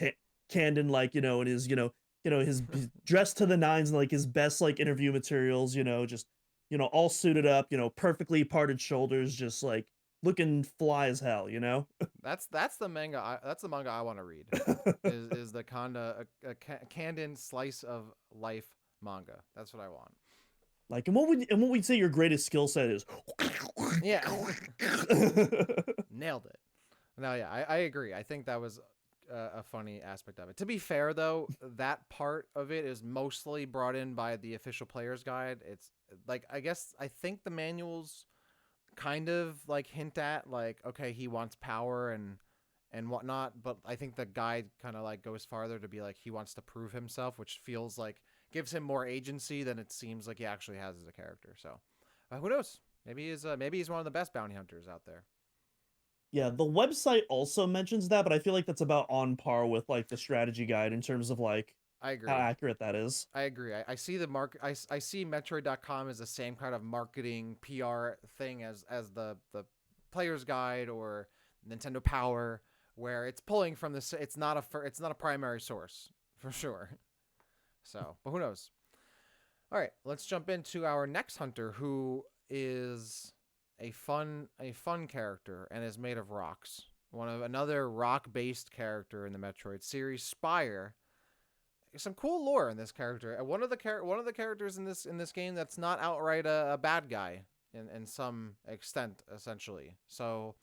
Candon like in his his dressed to the nines and like his best like interview materials. Just all suited up. Perfectly parted shoulders, just like looking fly as hell. That's the manga. That's the manga I want to read. Is the Kanda a Kanden slice of life manga? That's what I want. Like, and what we'd say your greatest skill set is. Yeah, nailed it. No, yeah, I agree. I think that was a funny aspect of it. To be fair, though, that part of it is mostly brought in by the official player's guide. It's like I think the manuals kind of like hint at like, okay, he wants power and whatnot, but I think the guide kind of like goes farther to be like he wants to prove himself, which feels like gives him more agency than it seems like he actually has as a character. So who knows? Maybe he's one of the best bounty hunters out there. Yeah, the website also mentions that, but I feel like that's about on par with like the strategy guide in terms of like I how agree. accurate that is. I agree. I see the I see Metroid.com as the same kind of marketing PR thing as the player's guide or Nintendo Power, where it's pulling from this. It's not a primary source for sure. So, but who knows? All right, let's jump into our next hunter, who is a fun character and is made of rocks. One of another rock based character in the Metroid series, Spire. Some cool lore in this character. One of the characters in this game that's not outright a bad guy in some extent, essentially. So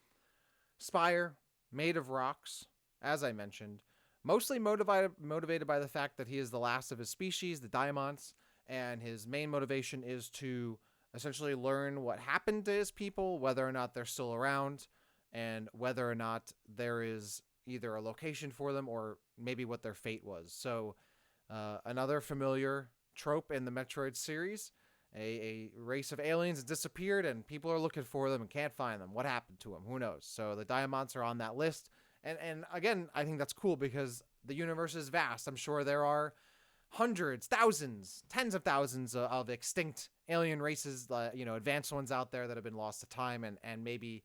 Spire, made of rocks, as I mentioned, mostly motivated by the fact that he is the last of his species, the Diamonds, and his main motivation is to essentially learn what happened to his people, whether or not they're still around, and whether or not there is either a location for them or maybe what their fate was. So, another familiar trope in the Metroid series. A race of aliens has disappeared and people are looking for them and can't find them. What happened to them? Who knows? So the Diamonds are on that list. And again, I think that's cool because the universe is vast. I'm sure there are hundreds, thousands, tens of thousands of extinct alien races, advanced ones out there that have been lost to time and maybe,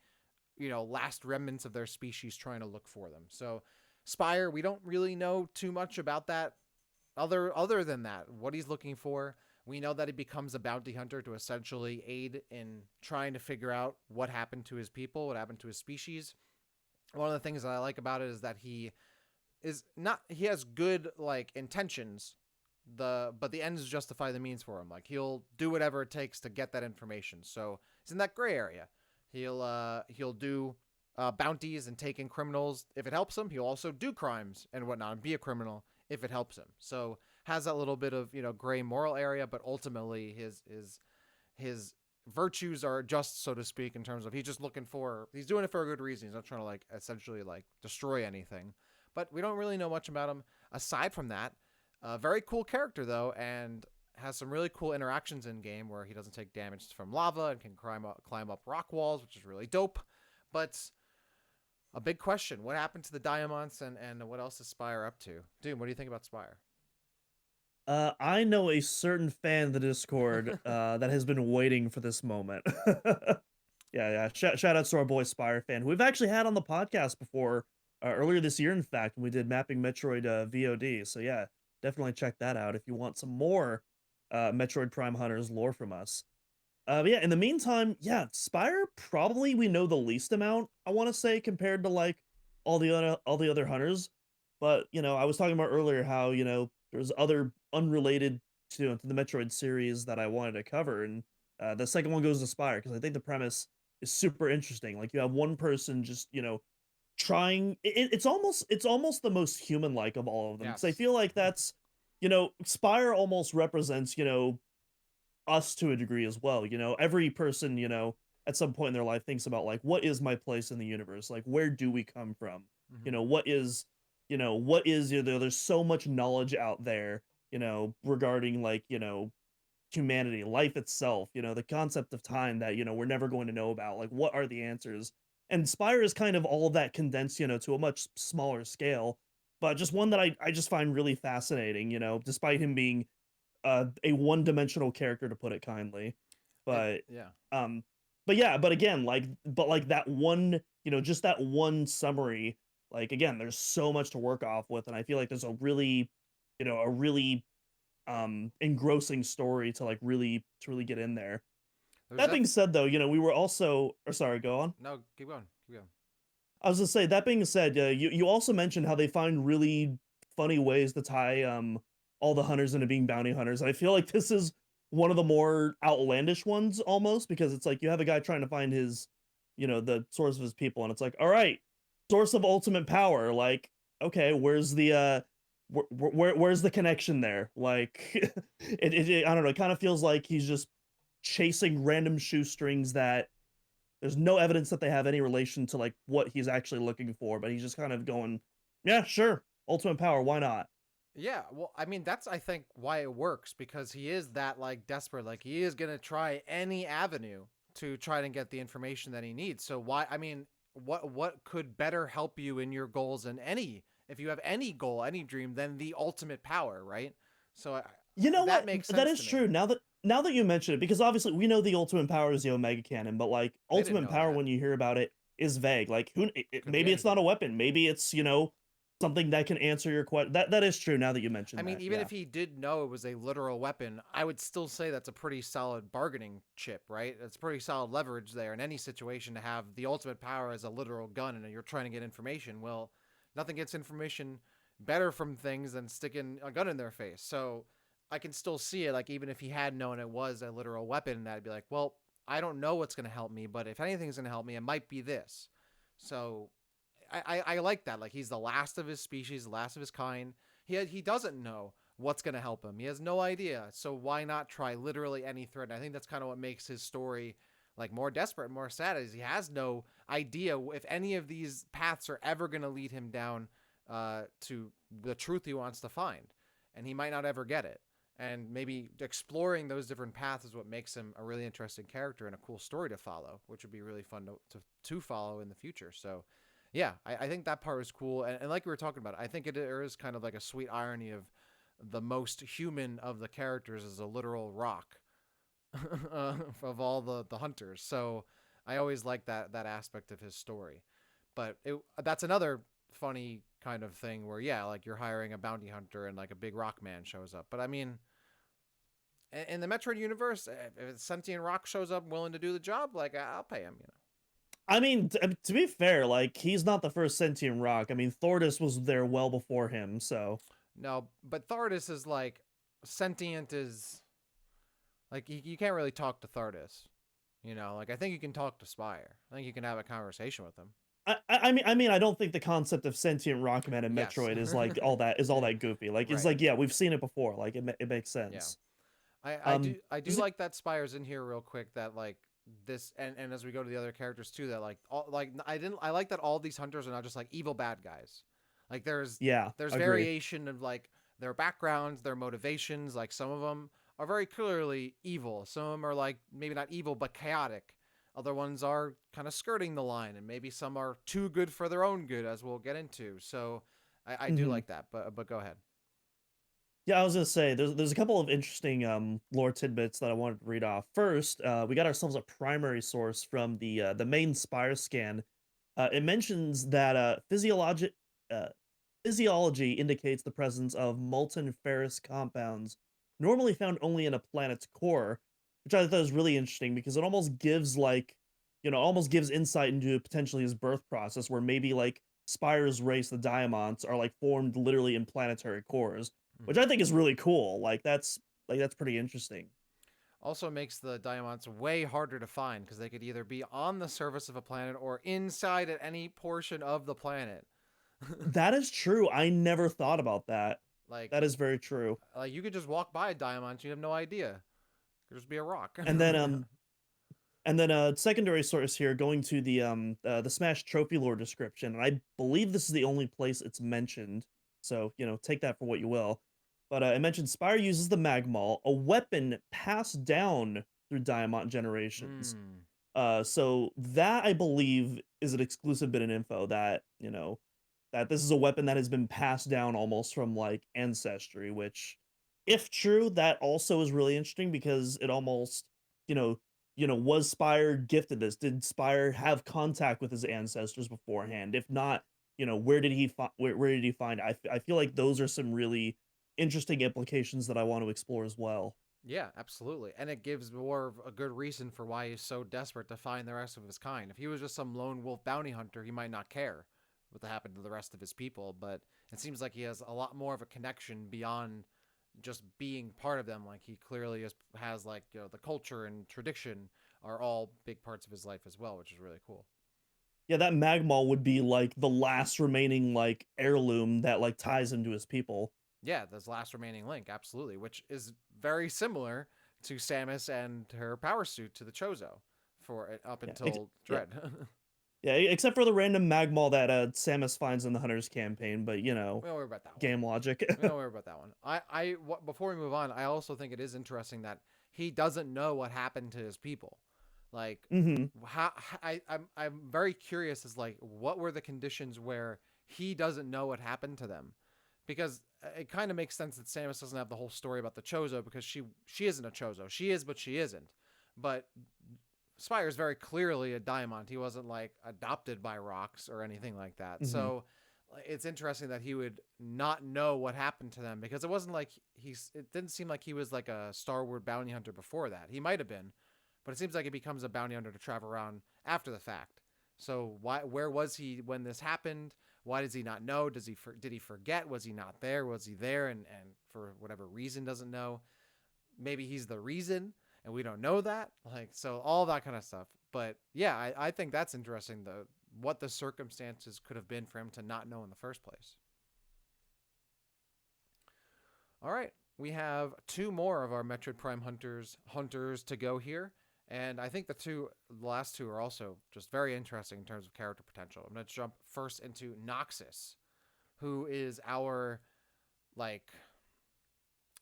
last remnants of their species trying to look for them. So Spire, we don't really know too much about that other than that, what he's looking for. We know that he becomes a bounty hunter to essentially aid in trying to figure out what happened to his people, what happened to his species. One of the things that I like about it is that he has good like intentions, but the ends justify the means for him. Like he'll do whatever it takes to get that information. So he's in that gray area. He'll do bounties and take in criminals if it helps him. He'll also do crimes and whatnot and be a criminal if it helps him. So has that little bit of gray moral area, but ultimately his virtues are just, so to speak, in terms of he's doing it for a good reason. He's not trying to like essentially like destroy anything. But we don't really know much about him aside from that. Very cool character though, and has some really cool interactions in game where he doesn't take damage from lava and can climb up rock walls, which is really dope. But a big question: what happened to the Diamonds, and what else is Spire up to? Dude, what do you think about Spire? I know a certain fan of the Discord that has been waiting for this moment. Yeah. Shout out to our boy Spire fan, who we've actually had on the podcast before, earlier this year, in fact, when we did Mapping Metroid VOD. So yeah, definitely check that out if you want some more Metroid Prime Hunters lore from us. But yeah, in the meantime, yeah, Spire probably we know the least amount, I want to say, compared to like all the other hunters. But I was talking about earlier how there's other unrelated to the Metroid series that I wanted to cover, and the second one goes to Spire because I think the premise is super interesting. Like you have one person just trying it's almost the most human like of all of them, because I Yes. feel like that's, Spire almost represents, us to a degree as well. Every person, at some point in their life thinks about, like, what is my place in the universe? Like, where do we come from? Hmm. There's so much knowledge out there, regarding, like, humanity, life itself, the concept of time that, we're never going to know about. Like, what are the answers? And Spire is kind of all of that condensed, to a much smaller scale, but just one that I just find really fascinating, despite him being a one-dimensional character, to put it kindly. It But yeah. um but yeah, but again, like that one, just that one summary, like, again, there's so much to work off with, and I feel like there's a really engrossing story to, like, really get in there. There's That def being said, though, we were also, or sorry, go on. No, keep going. Keep going. I was gonna say, that being said, you also mentioned how they find really funny ways to tie all the hunters into being bounty hunters. I feel like this is one of the more outlandish ones, almost, because it's like you have a guy trying to find his, the source of his people, and it's like, all right, source of ultimate power. Like, okay, where's the where's the connection there? Like, I don't know. It kind of feels like he's just chasing random shoestrings that there's no evidence that they have any relation to, like, what he's actually looking for, but he's just kind of going, yeah, sure, ultimate power, why not? Yeah, well, I mean, that's I think why it works because he is that like desperate, like he is gonna try any avenue to try to get the information that he needs. So why? I mean, what could better help you in your goals than any if you have any goal, any dream, than the ultimate power, right? So You know that what? makes That sense is to me. true. Now that you mention it, because obviously we know the ultimate power is the Omega Cannon, but, like, They didn't ultimate know power, that. when you hear about it, is vague. Like, Could be maybe it's not anything. a weapon, maybe it's, something that can answer your question. That is true. Now that you I mention mean, that, even yeah. if he did know it was a literal weapon, I would still say that's a pretty solid bargaining chip, right? It's pretty solid leverage there in any situation to have the ultimate power as a literal gun and you're trying to get information. Well, nothing gets information better from things than sticking a gun in their face. So I can still see it. Like, even if he had known it was a literal weapon, that'd be like, well, I don't know what's going to help me, but if anything's going to help me, it might be this. So I like that. Like, he's the last of his species, the last of his kind. He doesn't know what's going to help him. He has no idea. So why not try literally any threat? And I think that's kind of what makes his story like more desperate, more sad. Is he has no idea if any of these paths are ever going to lead him down to the truth he wants to find, and he might not ever get it. And maybe exploring those different paths is what makes him a really interesting character and a cool story to follow, which would be really fun to follow in the future. So yeah, I think that part was cool. And like we were talking about, I think there is kind of like a sweet irony of the most human of the characters is a literal rock of all the hunters. So I always like that aspect of his story. But that's another funny kind of thing where, yeah, like you're hiring a bounty hunter and like a big rock man shows up. But I mean, in the Metroid universe, if a sentient rock shows up willing to do the job, like I'll pay him, you know. I mean, to be fair, like, he's not the first sentient rock. I mean, Thordis was there well before him, so. No, but Thardis is like sentient is like you can't really talk to Thardis. You know, like I think you can talk to Spire. I think you can have a conversation with him. I mean, I don't think the concept of sentient Rockman in Yes. Metroid is like all that goofy. Like, it's Right. like, yeah, we've seen it before. Like, it makes Yeah. sense. I do Does it- like that Spire's in here real quick that like this and as we go to the other characters too that like all like I like that all these hunters are not just like evil bad guys. Like yeah, there's agree. variation of like their backgrounds, their motivations, like some of them are very clearly evil. Some of them are like maybe not evil but chaotic. Other ones are kind of skirting the line and maybe some are too good for their own good as we'll get into. So I do Hmm. like that, but go ahead. Yeah, I was gonna say there's a couple of interesting lore tidbits that I wanted to read off. First, we got ourselves a primary source from the main Spire scan. It mentions that uh, physiology indicates the presence of molten ferrous compounds, normally found only in a planet's core, which I thought was really interesting because it almost gives, like, almost gives insight into potentially his birth process, where maybe, like, Spire's race, the Diamonds, are, like, formed literally in planetary cores, which Mm-hmm. I think is really cool. Like, that's pretty interesting. Also makes the diamonds way harder to find because they could either be on the surface of a planet or inside at any portion of the planet. That is true. I never thought about that. like, That is very true. you could just walk by a diamond, you have no idea. It could just be a rock. And then secondary source here going to the Smash trophy lore description, and I believe this is the only place it's mentioned. So, take that for what you will. But it mentioned Spire uses the Magmall, a weapon passed down through Diamond generations. Hmm. So that I believe is an exclusive bit of info that, that this is a weapon that has been passed down almost from like ancestry, which if true, that also is really interesting because it almost, you know, was Spire gifted this? Did Spire have contact with his ancestors beforehand? If not, where did he where did he find? I feel like those are some really interesting implications that I want to explore as well. Yeah, absolutely. And it gives more of a good reason for why he's so desperate to find the rest of his kind. If he was just some lone wolf bounty hunter, he might not care what happened to the rest of his people, but it seems like he has a lot more of a connection beyond just being part of them. Like he clearly has like, the culture and tradition are all big parts of his life as well, which is really cool. Yeah, that Magmall would be like the last remaining like heirloom that like ties him to his people. Yeah, this last remaining link, absolutely, which is very similar to Samus and her power suit to the Chozo for up Yeah, until yeah, Dread. yeah. Except for the random Magmall that Samus finds in the Hunters campaign, but We don't worry about that one. game logic. We don't worry about that one. Before we move on, I also think it is interesting that he doesn't know what happened to his people. Like, hmm I'm very curious as like what were the conditions where he doesn't know what happened to them, because it kind of makes sense that Samus doesn't have the whole story about the Chozo because she isn't a Chozo. She is, but she isn't. But Spire is very clearly a Diamond. He wasn't like adopted by rocks or anything like that. hmm So it's interesting that he would not know what happened to them because it wasn't like it didn't seem like he was like a Star Wars bounty hunter before that. He might have been, but it seems like he becomes a bounty hunter to travel around after the fact. So where was he when this happened? Why does he not know? Did he forget? Was he not there? Was he there and for whatever reason doesn't know? Maybe he's the reason and we don't know that. Like, so all that kind of stuff. But yeah, I think that's interesting, what the circumstances could have been for him to not know in the first place. All right, we have two more of our Metroid Prime hunters to go here, and I think the last two are also just very interesting in terms of character potential. I'm going to jump first into Noxus, who is our like,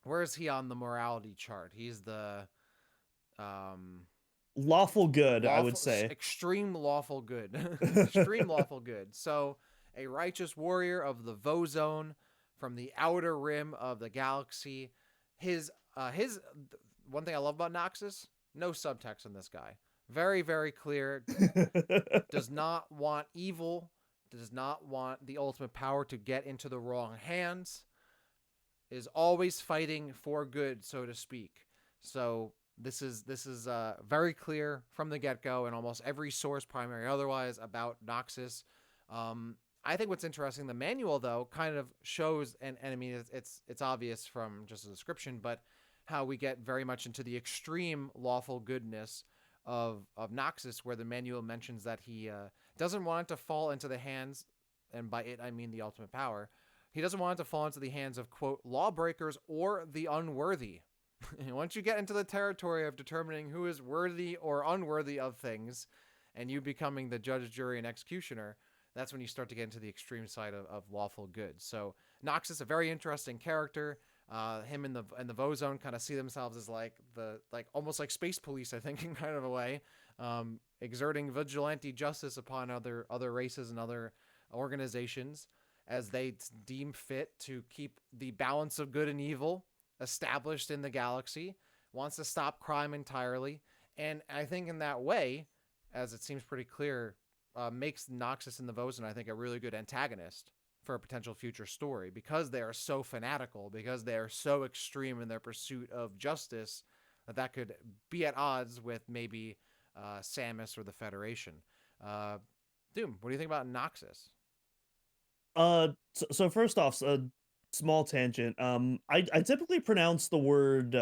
where is he on the morality chart? He's the um Lawful good, I would lawful, say. extreme lawful good, extreme lawful good. So a righteous warrior of the Vo Zone from the outer rim of the galaxy. His one thing I love about Noxus, no subtext in this guy. Very very clear. Does not want evil. Does not want the ultimate power to get into the wrong hands. Is always fighting for good, so to speak. So this is very clear from the get go, and almost every source, primary otherwise, about Noxus. I think what's interesting, the manual though kind of shows, and I mean it's obvious from just the description, but how we get very much into the extreme lawful goodness of Noxus, where the manual mentions that he doesn't want it to fall into the hands, and by it I mean the ultimate power. He doesn't want it to fall into the hands of, quote, lawbreakers or the unworthy. Once you get into the territory of determining who is worthy or unworthy of things, and you becoming the judge, jury, and executioner, that's when you start to get into the extreme side of lawful good. So Noxus, a very interesting character. Him and the Vo Zone kind of see themselves as like almost like space police, I think, in kind of a way, exerting vigilante justice upon other races and other organizations as they deem fit to keep the balance of good and evil established in the galaxy, wants to stop crime entirely. And I think in that way, as it seems pretty clear, makes Noxus and the Vosen, I think, a really good antagonist for a potential future story because they are so fanatical, because they are so extreme in their pursuit of justice that could be at odds with maybe Samus or the Federation. Doom, what do you think about Noxus? So first off, Small tangent. I typically pronounce the word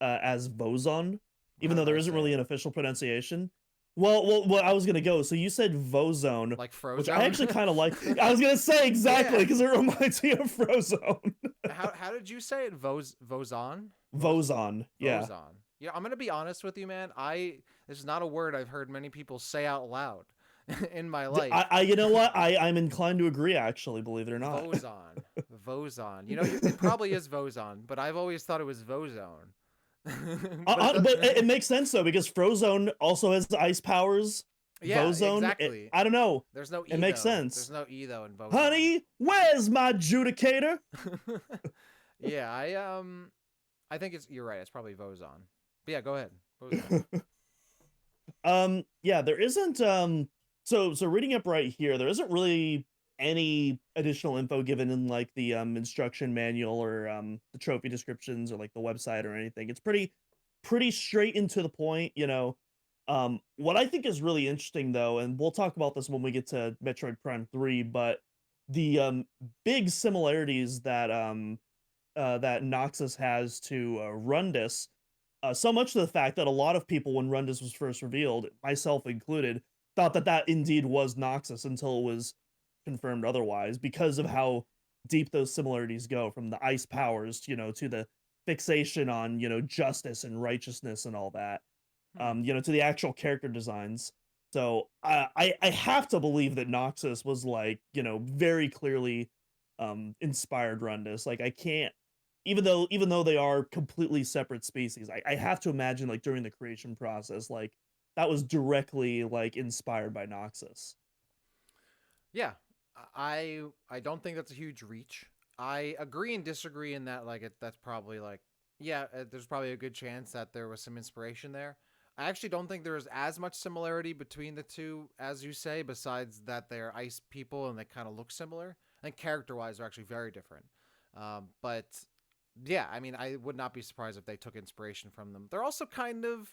as Vozon, How even though did there I isn't say really it? an official pronunciation. Well, I was gonna go. So you said Vozone, Like which I Frozone? actually kind of like. I was gonna say exactly Yeah. because it reminds me of Frozone. How did you say it? Vozon? Vozon, yeah. Vozon. Yeah, I'm gonna be honest with you, man. This is not a word I've heard many people say out loud in my life. You know what? I'm inclined to agree. Actually, believe it or not. Vozon. Vozon. It probably is Vozon, but I've always thought it was Vozone. but it does, But it makes sense though because Frozone also has ice powers. yeah, Vozone, exactly. I don't know. There's no It e makes though. There's sense. no e though in Vozon. Honey, where's my judicator? Yeah, I think you're right. It's probably Vozon. But yeah, go ahead. Vozon. Yeah, there isn't so reading up right here, there isn't really any additional info given in like the instruction manual or the trophy descriptions or like the website or anything. It's pretty straight into the point, you know. What I think is really interesting though, and we'll talk about this when we get to Metroid Prime 3, but the big similarities that Noxus has to Rundas, so much to the fact that a lot of people, when Rundas was first revealed, myself included, thought that that indeed was Noxus until it was confirmed otherwise, because of how deep those similarities go from the ice powers, you know, to the fixation on, you know, justice and righteousness and all that, Hmm. you know, to the actual character designs. So I have to believe that Noxus was like, you know, very clearly inspired Rundas. Like I can't, even though they are completely separate species, I have to imagine like during the creation process, like that was directly like inspired by Noxus. Yeah, I don't think that's a huge reach. I agree and disagree in that that's probably like yeah, there's probably a good chance that there was some inspiration there. I actually don't think there's as much similarity between the two as you say, besides that they're ice people and they kind of look similar. I think character-wise they're actually very different. But yeah, I mean, I would not be surprised if they took inspiration from them. They're also kind of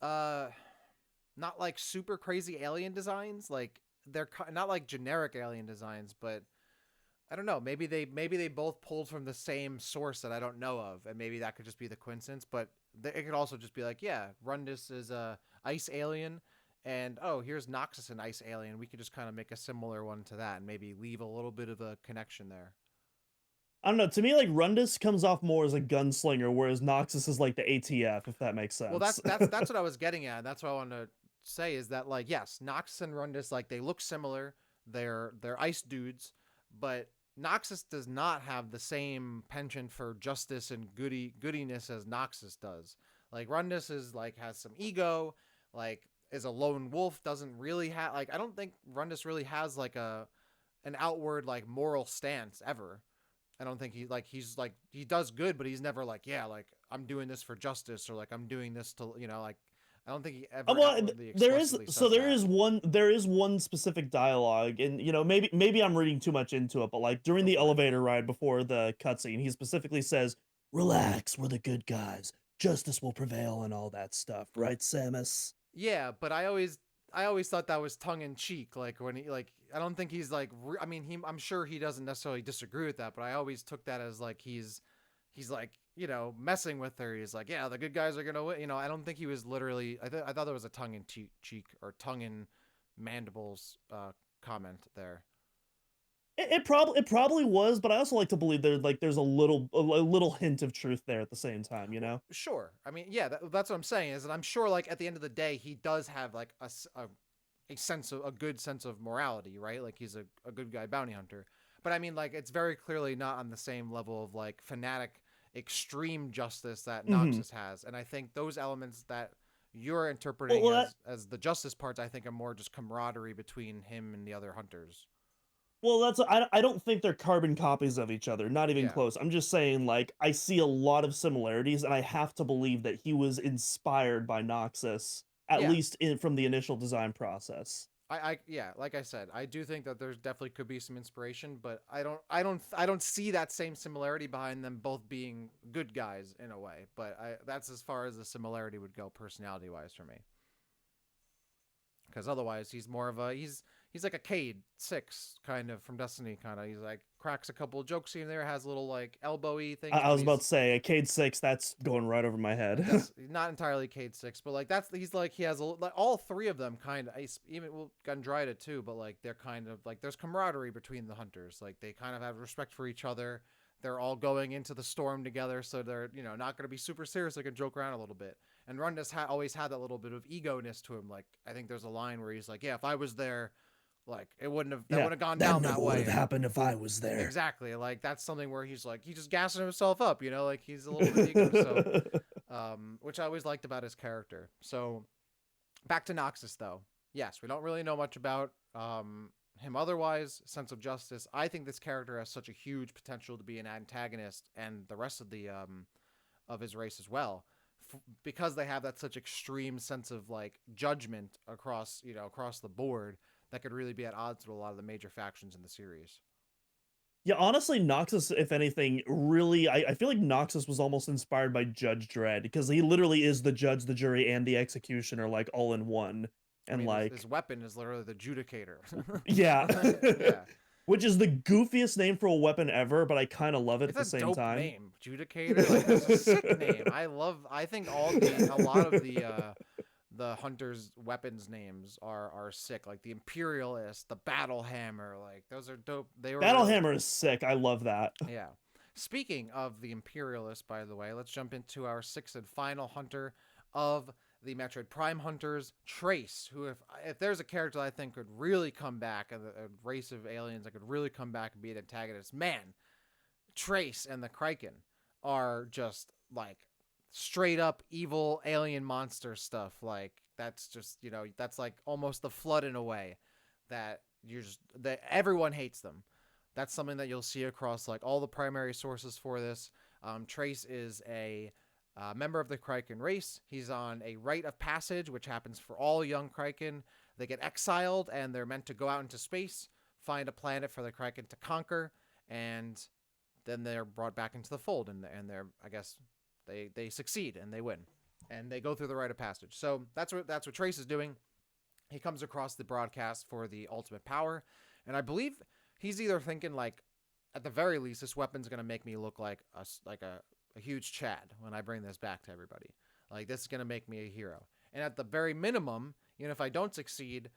uh not like super crazy alien designs. Like they're not like generic alien designs, but I don't know. Maybe they both pulled from the same source that I don't know of, and maybe that could just be the coincidence. But it could also just be like, yeah, Rundus is a ice alien, and oh, here's Noxus, an ice alien. We could just kind of make a similar one to that, and maybe leave a little bit of a connection there. I don't know. To me, like Rundus comes off more as a gunslinger, whereas Noxus is like the ATF, if that makes Well, sense. that's what I was getting at. That's what I wanted to say is that like yes, Noxus and Rundus like they look similar. They're ice dudes, but Noxus does not have the same penchant for justice and goodiness as Noxus does. Like Rundus is like has some ego, like is a lone wolf, doesn't really have like I don't think Rundus really has like an outward like moral stance ever. I don't think he's like he does good, but he's never like yeah like I'm doing this for justice or like I'm doing this to like I don't think he ever Well, outwardly there is explicitly says that. there is one specific dialogue, and you know maybe I'm reading too much into it, but like during Go the for it. elevator ride before the cutscene, he specifically says, "Relax, we're the good guys. Justice will prevail and all that stuff, right, Samus?" Yeah, but I always thought that was tongue in cheek. Like when he like I don't think he's like I mean I'm sure he doesn't necessarily disagree with that, but I always took that as like he's like messing with her. He's like yeah the good guys are gonna win. I don't think he was literally. I thought there was a tongue in cheek or tongue in mandibles comment there. It probably was, but I also like to believe there's a little hint of truth there at the same time, you Well, know. sure. I mean, yeah, that's what I'm saying is that I'm sure, like at the end of the day, he does have like a sense of a good sense of morality, right? Like he's a good guy bounty hunter. But I mean, like it's very clearly not on the same level of like fanatic extreme justice that Hmm. Noxus has. And I think those elements that you're Well, interpreting well, as the justice parts, I think are more just camaraderie between him and the other hunters. that's I don't think they're carbon copies of each other, not even Yeah. close. I'm just saying like I see a lot of similarities, and I have to believe that he was inspired by Noxus at Yeah. least from the initial design process. Yeah, like I said, I do think that there's definitely could be some inspiration, but I don't see that same similarity behind them both being good guys in a way. But that's as far as the similarity would go personality wise for me. Because otherwise, he's more of a he's like a Cade 6 kind of from Destiny kind of. He's like cracks a couple of jokes here and there, has little like elbowy I, things, I but was about he's to say, Cade 6, that's going right over my head. that's not entirely Cade 6, but like he's like he has like all three of them kind of, even well Gundrida too, but like they're kind of like there's camaraderie between the hunters, like they kind of have respect for each other. They're all going into the storm together, so they're not going to be super serious. They can joke around a little bit. And Rundas always had that little bit of ego-ness to him. Like I think there's a line where he's like, "Yeah, if I was there, like it wouldn't have that Yeah, would have gone that down that never would way." have happened if I was there. Exactly. Like that's something where he's like he's just gassing himself up, like he's a little bit ego. So, which I always liked about his character. So, back to Noxus though. Yes, we don't really know much about him otherwise. Sense of justice. I think this character has such a huge potential to be an antagonist, and the rest of the of his race as well, because they have that such extreme sense of like judgment across the board that could really be at odds with a lot of the major factions in the series. Yeah, honestly, Noxus, if anything, really, I feel like Noxus was almost inspired by Judge Dredd because he literally is the judge, the jury, and the executioner, like all in one. I And mean, his like, weapon is literally the Judicator. yeah, Yeah, which is the goofiest name for a weapon ever, but I kind of love it at it's the a same dope time. name, Judicator. Like that's a sick name. I think a lot of the hunters' weapons names are sick. Like the Imperialist, the Battle Hammer. Like those are dope. They were Battle really Hammer is sick. I love that. yeah. Speaking of the Imperialist, by the way, let's jump into our sixth and final hunter of the Metroid Prime Hunters, Trace, who if there's a character that I think could really come back, a race of aliens that could really come back and be an antagonist, man, Trace and the Kraken are just like straight up evil alien monster stuff. Like that's just that's like almost the flood in a way that that everyone hates them. That's something that you'll see across like all the primary sources for this. Trace is a member of the Kraken race. He's on a rite of passage, which happens for all young Kraken. They get exiled and they're meant to go out into space, find a planet for the Kraken to conquer, and then they're brought back into the fold. And they're I guess they succeed and they win, and they go through the rite of passage. So that's what Trace is doing. He comes across the broadcast for the ultimate power, and I believe he's either thinking like, at the very least, this weapon's gonna make me look like a huge Chad when I bring this back to everybody. Like this is gonna make me a hero. And at the very minimum, if I don't succeed,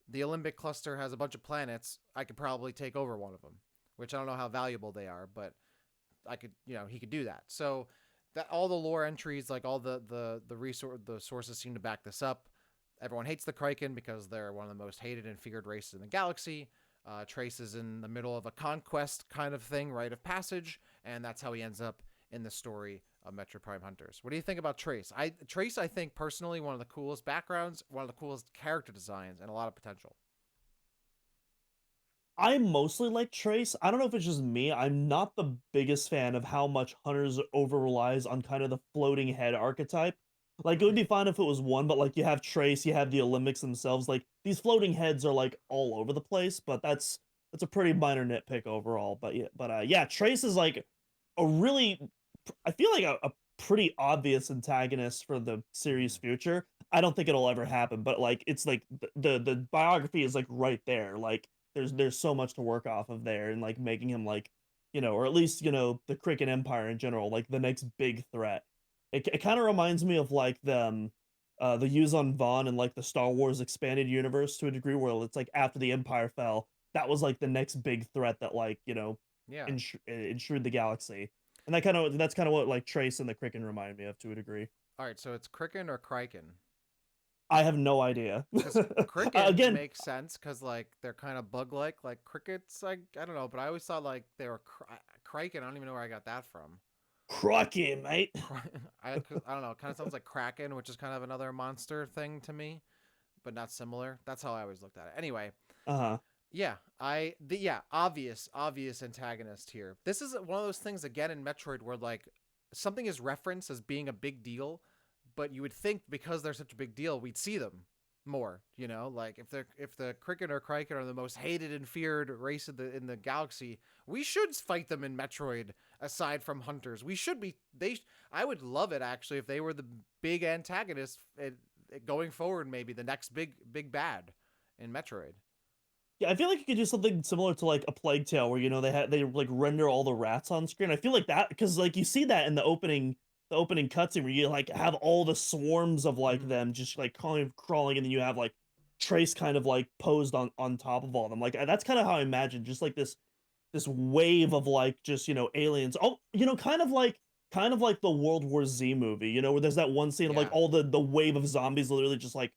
the Olympic cluster has a bunch of planets. I could probably take over one of them, which I don't know how valuable they are, but I could, he could do that. So that all the lore entries, like all the sources seem to back this up. Everyone hates the Kraken because they're one of the most hated and feared races in the galaxy. Trace is in the middle of a conquest kind of thing, rite of passage, and that's how he ends up in the story of Metroid Prime Hunters. What do you think about Trace? Trace, I think personally, one of the coolest backgrounds, one of the coolest character designs, and a lot of potential. I mostly like Trace. I don't know if it's just me. I'm not the biggest fan of how much Hunters over relies on kind of the floating head archetype. Like it would be fine if it was one, but like you have Trace, you have the Olympics themselves. Like these floating heads are like all over the place, but that's a pretty minor nitpick overall. But yeah, Trace is like a really, I feel like a pretty obvious antagonist for the series future. I don't think it'll ever happen, but like it's like the biography is like right there. Like there's so much to work off of there, and like making him like, or at least the Cricket Empire in general, like the next big threat. It kind of reminds me of like the Yuzon Vaughn and like the Star Wars expanded universe to a degree, where it's like after the Empire fell, that was like the next big threat that like Yeah. ensured the galaxy. And that's kind of what like Trace and the Kraken remind me of to a degree. All right, so it's Kraken or Kraken? I have no idea. Because Kraken Again, makes sense because like they're kind of bug-like, like crickets. Like I don't know, but I always thought like they were Kraken. I don't even know where I got that from. Kraken, mate. I don't know. It kind of sounds like Kraken, which is kind of another monster thing to me, but not similar. That's how I always looked at it. Anyway, Uh huh. yeah, obvious antagonist here. This is one of those things again in Metroid where like something is referenced as being a big deal, but you would think because they're such a big deal, we'd see them more. Like if the Cricket or Kraken are the most hated and feared race in the galaxy, we should fight them in Metroid. Aside from Hunters, we should be. I would love it actually if they were the big antagonists going forward. Maybe the next big bad in Metroid. Yeah, I feel like you could do something similar to like a Plague Tale, where they like render all the rats on screen. I feel like that because like you see that in the opening cutscene where you like have all the swarms of like Mhm. them just like crawling, and then you have like Trace kind of like posed on top of all of them. Like that's kind of how I imagine just like this wave of like just aliens. Oh, kind of like the World War Z movie, where there's that one scene of like Yeah. all the wave of zombies literally just like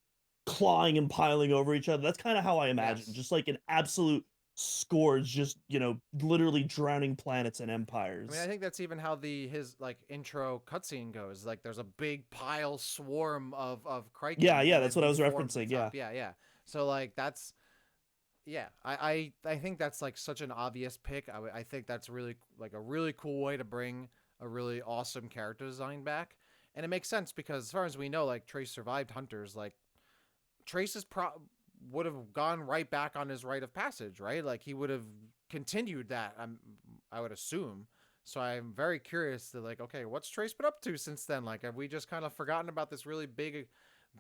clawing and piling over each other. That's kind of how I imagine, Yes. just like an absolute scourge, just literally drowning planets and I mean, I empires. think that's even how his like intro cutscene goes. Like, there's a big pile swarm of Yeah, Kraken, yeah, and that's then what I he was forms at referencing. the Yeah, top. Yeah, yeah. So like that's yeah. I think that's like such an obvious pick. I think that's really like a really cool way to bring a really awesome character design back, and it makes sense because as far as we know, like Trace survived Hunters. Like Trace is would have gone right back on his rite of passage, right? Like he would have continued that. I would assume. So I'm very curious to like, okay, what's Trace been up to since then? Like, have we just kind of forgotten about this really big,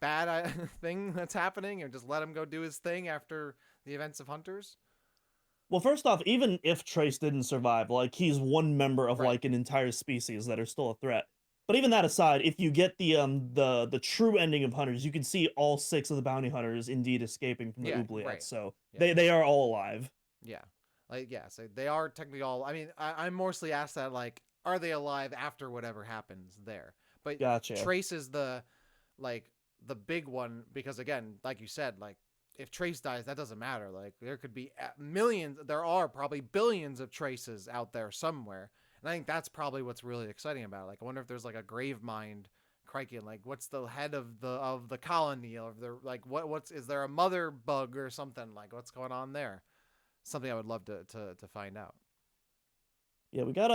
bad thing that's happening, and just let him go do his thing after the events of Hunters? well, first off, even if Trace didn't survive, like he's one member of Right. like an entire species that are still a threat. But even that aside, if you get the true ending of Hunters, you can see all six of the bounty hunters indeed escaping from the Yeah. oubliettes, Right. so Yeah. they are all alive. Yeah. Like, yeah. So they are technically all. I mean, I mostly asked that like, are they alive after whatever happens there? But Gotcha. Trace is like the big one because again, like you said, like if Trace dies, that doesn't matter. Like there could be millions, there are probably billions of Traces out there somewhere, and I think that's probably what's really exciting about it. Like I wonder if there's like a grave mind, crikey, like what's the head of the colony, or the like what's is there a mother bug or something, like what's going on there? Something I would love to find out. Yeah, we got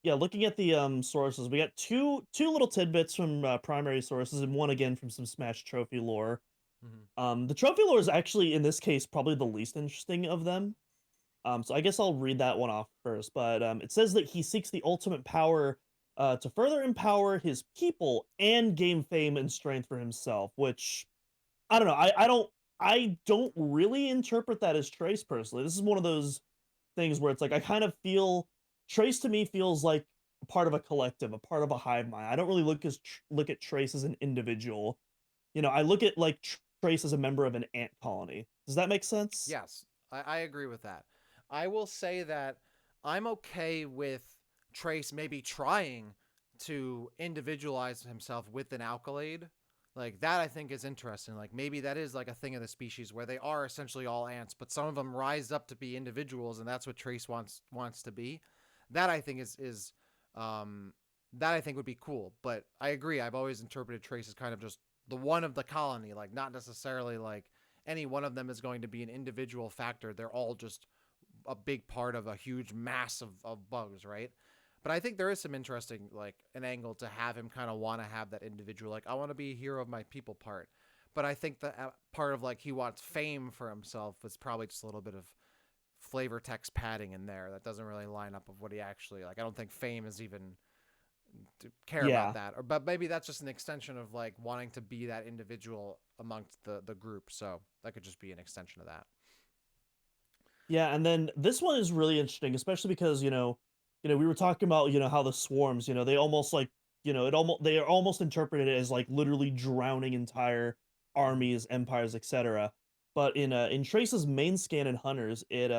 yeah, looking at the sources, we got two little tidbits from primary sources and one again from some Smash Trophy lore. Mm-hmm. The trophy lore is actually in this case probably the least interesting of them. So I guess I'll read that one off first. But it says that he seeks the ultimate power to further empower his people and gain fame and strength for himself. Which I don't know. I don't really interpret that as Trace personally. This is one of those things where it's like I kind of feel Trace to me feels like a part of a collective, a part of a hive mind. I don't really look at Trace as an individual. I look at like Trace as a member of an ant colony. Does that make sense? Yes, I agree with that. I will say that I'm okay with Trace maybe trying to individualize himself with an alkalade. Like that I think is interesting. Like maybe that is like a thing of the species where they are essentially all ants, but some of them rise up to be individuals, and that's what Trace wants to be. That I think is um that I think would be cool. But I agree. I've always interpreted Trace as kind of just the one of the colony, like not necessarily like any one of them is going to be an individual factor. They're all just a big part of a huge mass of bugs, right? But I think there is some interesting, like, an angle to have him kind of want to have that individual, like, I want to be a hero of my people part. But I think the part of, like, he wants fame for himself is probably just a little bit of flavor text padding in there that doesn't really line up with what he actually, like, I don't think fame is even to care about Yeah. that. Or, but maybe that's just an extension of, like, wanting to be that individual amongst the group. So that could just be an extension of that. Yeah, and then this one is really interesting, especially because, we were talking about, how the swarms, they almost like, they are almost interpreted as like literally drowning entire Mm-hmm. armies, empires, etc. But in Trace's main scan in Hunters, it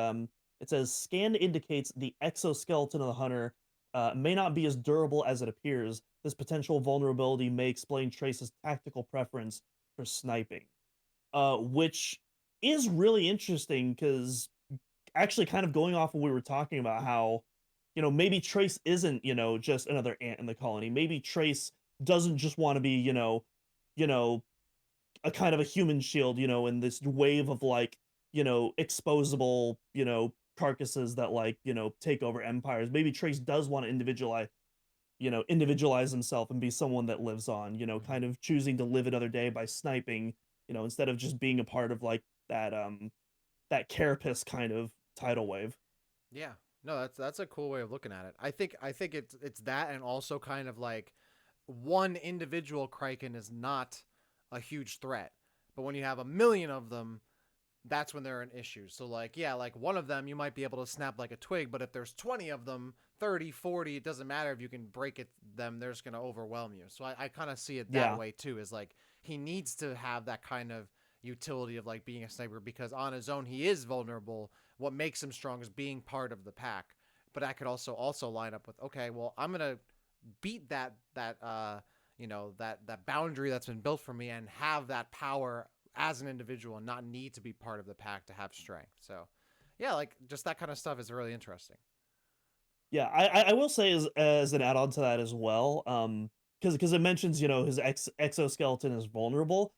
says scan indicates the exoskeleton of the hunter may not be as durable as it appears. This potential vulnerability may explain Trace's tactical preference for sniping. Which is really interesting because actually kind of going off what we were talking about how maybe Trace isn't just another ant in the colony. Maybe Trace doesn't just want to be you know a kind of a human shield, in this wave of like exposable carcasses that like take over empires. Maybe Trace does want to individualize himself and be someone that lives on, Mm-hmm. kind of choosing to live another day by sniping, instead of just being a part of like that carapace kind of tidal wave. Yeah. No, that's a cool way of looking at it. I think it's that, and also kind of like one individual Kraken is not a huge threat. But when you have a million of them, that's when they're an issue. So like, yeah, like one of them you might be able to snap like a twig, but if there's 20 of them, 30, 40, it doesn't matter if you can break it them, they're just going to overwhelm you. So I kind of see it that Yeah. way too, is like he needs to have that kind of utility of like being a sniper, because on his own he is vulnerable. What makes him strong is being part of the pack. But I could also line up with, okay, well, I'm going to beat that boundary that's been built for me and have that power as an individual and not need to be part of the pack to have strength. So yeah, like just that kind of stuff is really interesting. Yeah, I will say as an add-on to that as well, because it mentions, his exoskeleton is vulnerable.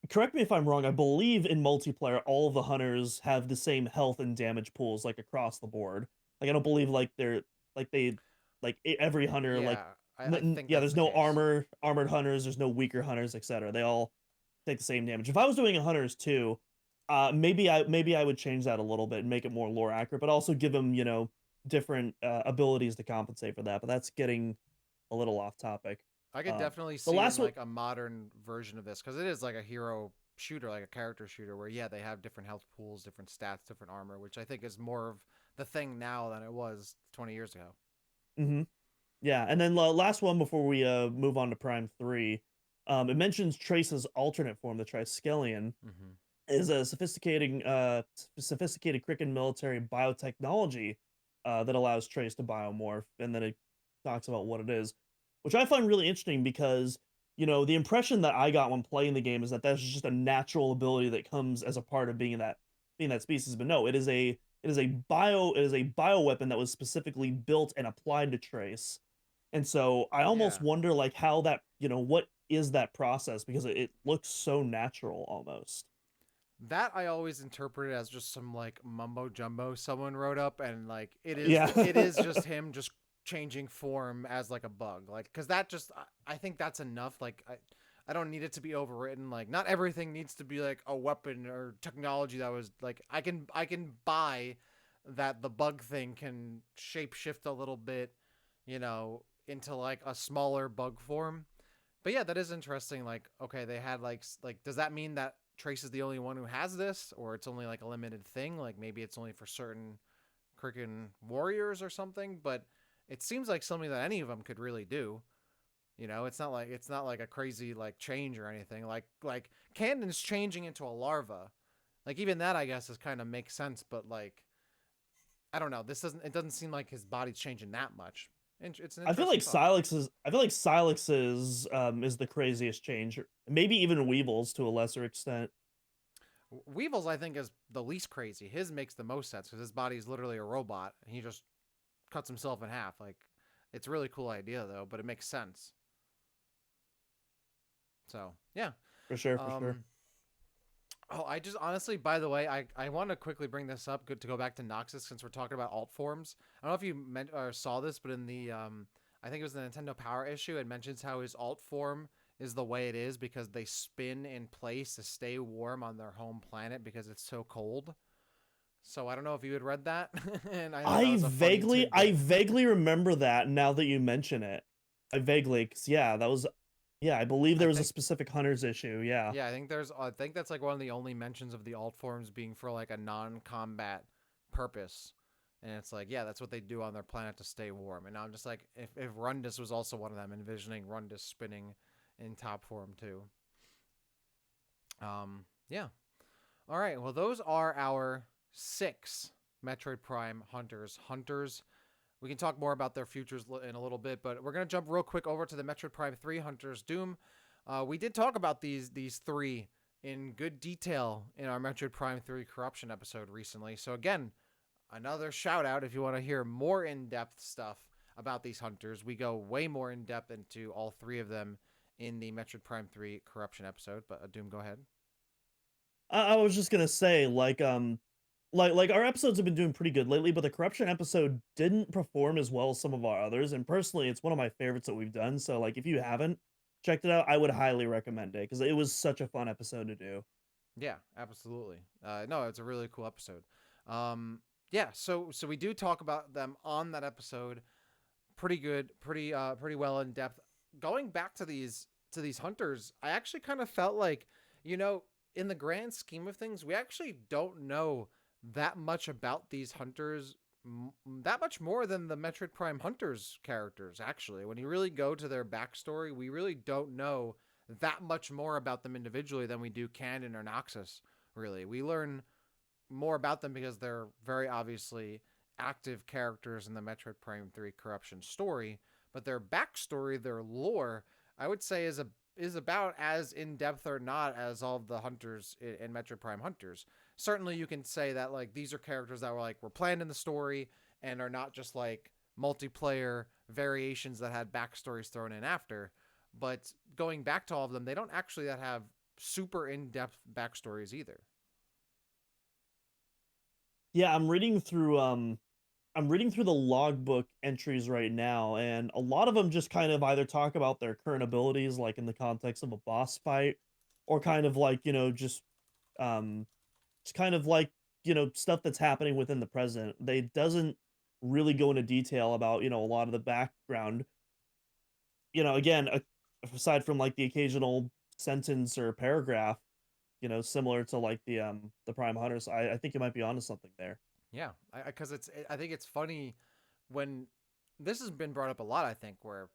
Correct me if I'm wrong. I believe in multiplayer, all of the hunters have the same health and damage pools like across the board. Like I don't believe like they're like they like every hunter like Yeah, I think yeah. that's There's the no case. armored hunters. There's no weaker hunters, etc. They all take the same damage. If I was doing a hunters too, maybe I would change that a little bit and make it more lore accurate, but also give them different abilities to compensate for that. But that's getting a little off topic. I could definitely The see in last one, like a modern version of this, because it is like a hero shooter, like a character shooter, where yeah, they have different health pools, different stats, different armor, which I think is more of the thing now than it was 20 years ago. hmm yeah, and then last one before we move on to Prime 3, it mentions Trace's alternate form, the Triskelion, Mm-hmm. is a sophisticated Kricken military biotechnology that allows Trace to biomorph, and then it talks about what it is, which I find really interesting because the impression that I got when playing the game is that that's just a natural ability that comes as a part of being that species, but no, it is a bio weapon that was specifically built and applied to Trace, and so I Yeah, almost wonder like how that what is that process because it looks so natural almost. that I always interpreted as just some like mumbo jumbo someone wrote up, and like Yeah. it is just him just changing form as like a bug, like because that just I think that's enough. Like I don't need it to be overwritten. Like not everything needs to be like a weapon or technology that was like I can buy that the bug thing can shape shift a little bit, into like a smaller bug form. But yeah, that is interesting. Like, okay, they had like, does that mean that Trace is the only one who has this, or it's only like a limited thing? Like maybe it's only for certain Kricken warriors or something. But it seems like something that any of them could really do. It's not like a crazy like change or anything. Like Kanden's changing into a larva. Like even that, I guess, is kind of makes sense. But like, I don't know. It doesn't seem like his body's changing that much. It's an I feel like interesting thought. Silex's is the craziest change. Maybe even Weevil's to a lesser extent. Weevil's, I think, is the least crazy. His makes the most sense because his body is literally a robot, and he just cuts himself in half. Like, it's a really cool idea though, but it makes sense. So yeah. For sure, for sure. Um. Oh, I just honestly, by the way, I want to quickly bring this up. Good to go back to Noxus since we're talking about alt forms. I don't know if you meant or saw this, but in the I think it was the Nintendo Power issue. It mentions how his alt form is the way it is because they spin in place to stay warm on their home planet because it's so cold. So I don't know if you had read that, and I thought that I was a funny vaguely I tidbit. vaguely remember that now that you mention it. I vaguely, cause yeah, I believe I there was a think specific Hunters issue. Yeah. Yeah, I think that's like one of the only mentions of the alt forms being for like a non-combat purpose. And it's like, yeah, that's what they do on their planet to stay warm. And I'm just like, if Rundas was also one of them, envisioning Rundas spinning in top form too. Yeah. All right. Well, those are our 6 Metroid Prime hunters. We can talk more about their futures in a little bit, but we're gonna jump real quick over to the Metroid Prime 3 Hunters Doom. We did talk about these 3 in good detail in our Metroid Prime 3 Corruption episode recently. So again, another shout out if you want to hear more in-depth stuff about these hunters. We go way more in depth into all 3 of them in the Metroid Prime 3 Corruption episode. But Doom, go ahead. I was just gonna say like our episodes have been doing pretty good lately, but the Corruption episode didn't perform as well as some of our others, and personally, it's one of my favorites that we've done. So like, if you haven't checked it out, I would highly recommend it because it was such a fun episode to do. Yeah, absolutely. No, it's a really cool episode. Yeah, so we do talk about them on that episode. Pretty good, pretty well in depth. Going back to these hunters, I actually kind of felt like, you know, in the grand scheme of things, we actually don't know that much about these hunters, that much more than the Metroid Prime Hunters characters, actually. When you really go to their backstory, we really don't know that much more about them individually than we do Kanden or Noxus, really. We learn more about them because they're very obviously active characters in the Metroid Prime 3 Corruption story, but their backstory, their lore, I would say is about as in depth or not as all of the hunters in Metroid Prime Hunters. Certainly, you can say that like these are characters that were planned in the story and are not just like multiplayer variations that had backstories thrown in after. But going back to all of them, they don't actually that have super in depth backstories either. Yeah, I'm reading through the logbook entries right now, and a lot of them just kind of either talk about their current abilities, like in the context of a boss fight, or kind of like, um, just kind of like, stuff that's happening within the present. They doesn't really go into detail about, a lot of the background. Again, aside from like the occasional sentence or paragraph, similar to like the Prime Hunters, I think you might be onto something there. Yeah, because I think it's funny when this has been brought up a lot. I think where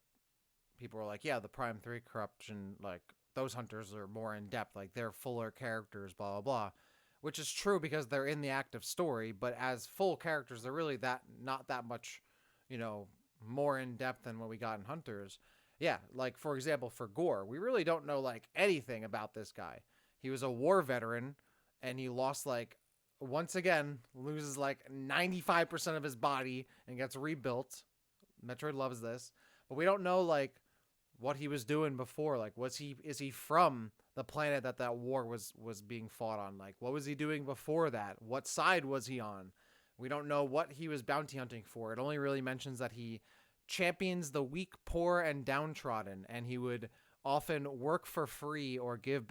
people are like, yeah, the Prime 3 corruption, like those hunters are more in depth, like they're fuller characters, blah blah blah, which is true because they're in the active story. But as full characters, they're really that not that much, you know, more in depth than what we got in Hunters. Yeah, like for example, for Ghor, we really don't know like anything about this guy. He was a war veteran, and he lost like once again loses like 95% of his body and gets rebuilt. Metroid loves this, but we don't know like what he was doing before. Like, was he is he from the planet that war was being fought on? Like, what was he doing before that? What side was he on? We don't know what he was bounty hunting for. It only really mentions that he champions the weak, poor, and downtrodden, and he would often work for free or give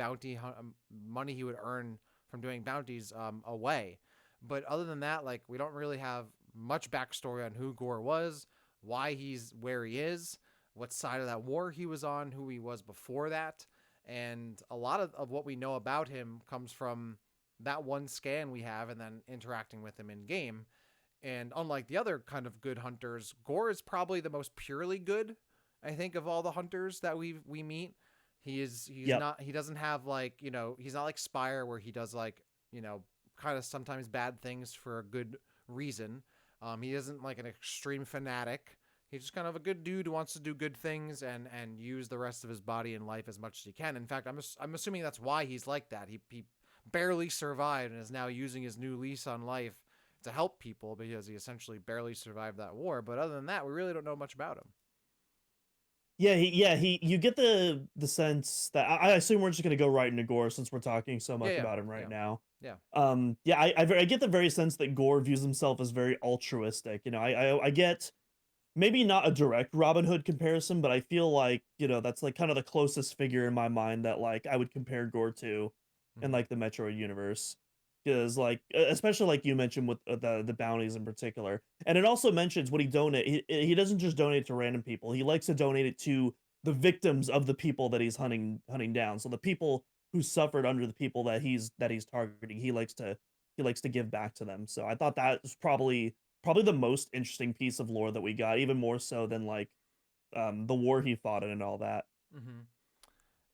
money he would earn from doing bounties away. But other than that, like we don't really have much backstory on who Ghor was, why he's where he is, what side of that war he was on, who he was before that. And a lot of what we know about him comes from that one scan we have and then interacting with him in game. And unlike the other kind of good hunters, Ghor is probably the most purely good, I think, of all the hunters that we meet. He's Yep. not he doesn't have like, he's not like Spire where he does like, kind of sometimes bad things for a good reason. He isn't like an extreme fanatic. He's just kind of a good dude who wants to do good things and use the rest of his body and life as much as he can. In fact, I'm assuming that's why he's like that. He barely survived and is now using his new lease on life to help people because he essentially barely survived that war. But other than that, we really don't know much about him. Yeah, he you get the sense that I assume we're just gonna go right into Gore since we're talking so Yeah, much yeah, about him right yeah, now. yeah. Yeah, I get the very sense that Gore views himself as very altruistic. I get maybe not a direct Robin Hood comparison, but I feel like, that's like kind of the closest figure in my mind that like I would compare Gore to in Mm-hmm. like the Metroid universe. Because like especially like you mentioned with the bounties in particular, and it also mentions what he donate. He doesn't just donate to random people. He likes to donate it to the victims of the people that he's hunting down. So the people who suffered under the people that he's targeting, he likes to give back to them. So I thought that was probably the most interesting piece of lore that we got, even more so than like the war he fought in and all that. Mm-hmm.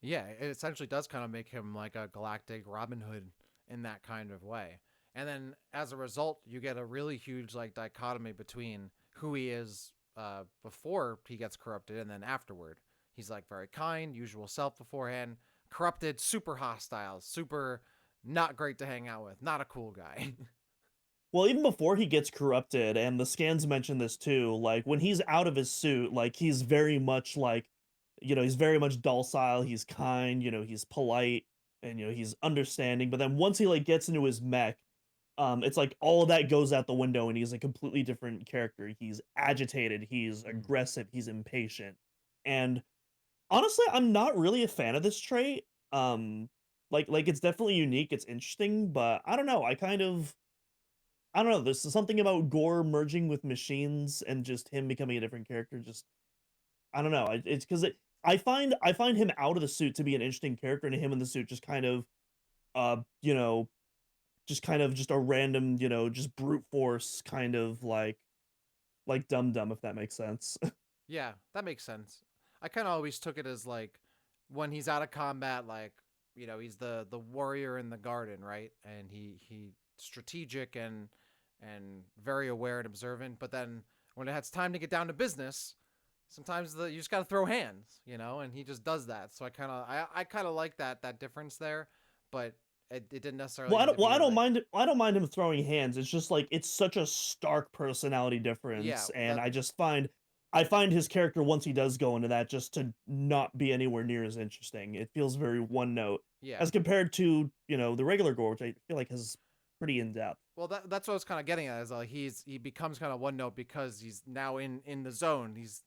Yeah, it essentially does kind of make him like a galactic Robin Hood in that kind of way. And then as a result, you get a really huge like dichotomy between who he is before he gets corrupted and then afterward. He's like very kind, usual self beforehand, corrupted, super hostile, super not great to hang out with, not a cool guy. Well, even before he gets corrupted, and the scans mention this too, like when he's out of his suit, like he's very much like, he's very much docile, he's kind, he's polite, and he's understanding. But then once he like gets into his mech, it's like all of that goes out the window, and he's a completely different character. He's agitated, he's Mm-hmm. aggressive, he's impatient, and honestly, I'm not really a fan of this trait. Like it's definitely unique, it's interesting, but I don't know. I don't know. There's something about Gore merging with machines and just him becoming a different character. Just I don't know. It's because I find him out of the suit to be an interesting character, and him in the suit just kind of you know, just kind of just a random, just brute force kind of like Dum Dum, if that makes sense. Yeah, that makes sense. I kind of always took it as like when he's out of combat, like he's the warrior in the garden, right? And he strategic and very aware and observant. But then when it's time to get down to business, sometimes you just got to throw hands, and he just does that. So I kind of like that difference there, but it didn't necessarily need to Well, be like I don't mind him throwing hands. It's just like it's such a stark personality yeah difference, and that I find his character once he does go into that just to not be anywhere near as interesting. It feels very one note yeah. as compared to the regular Gore, which I feel like is pretty in depth. Well, that's what I was kind of getting at. Is he becomes kind of one note because he's now in the zone. He's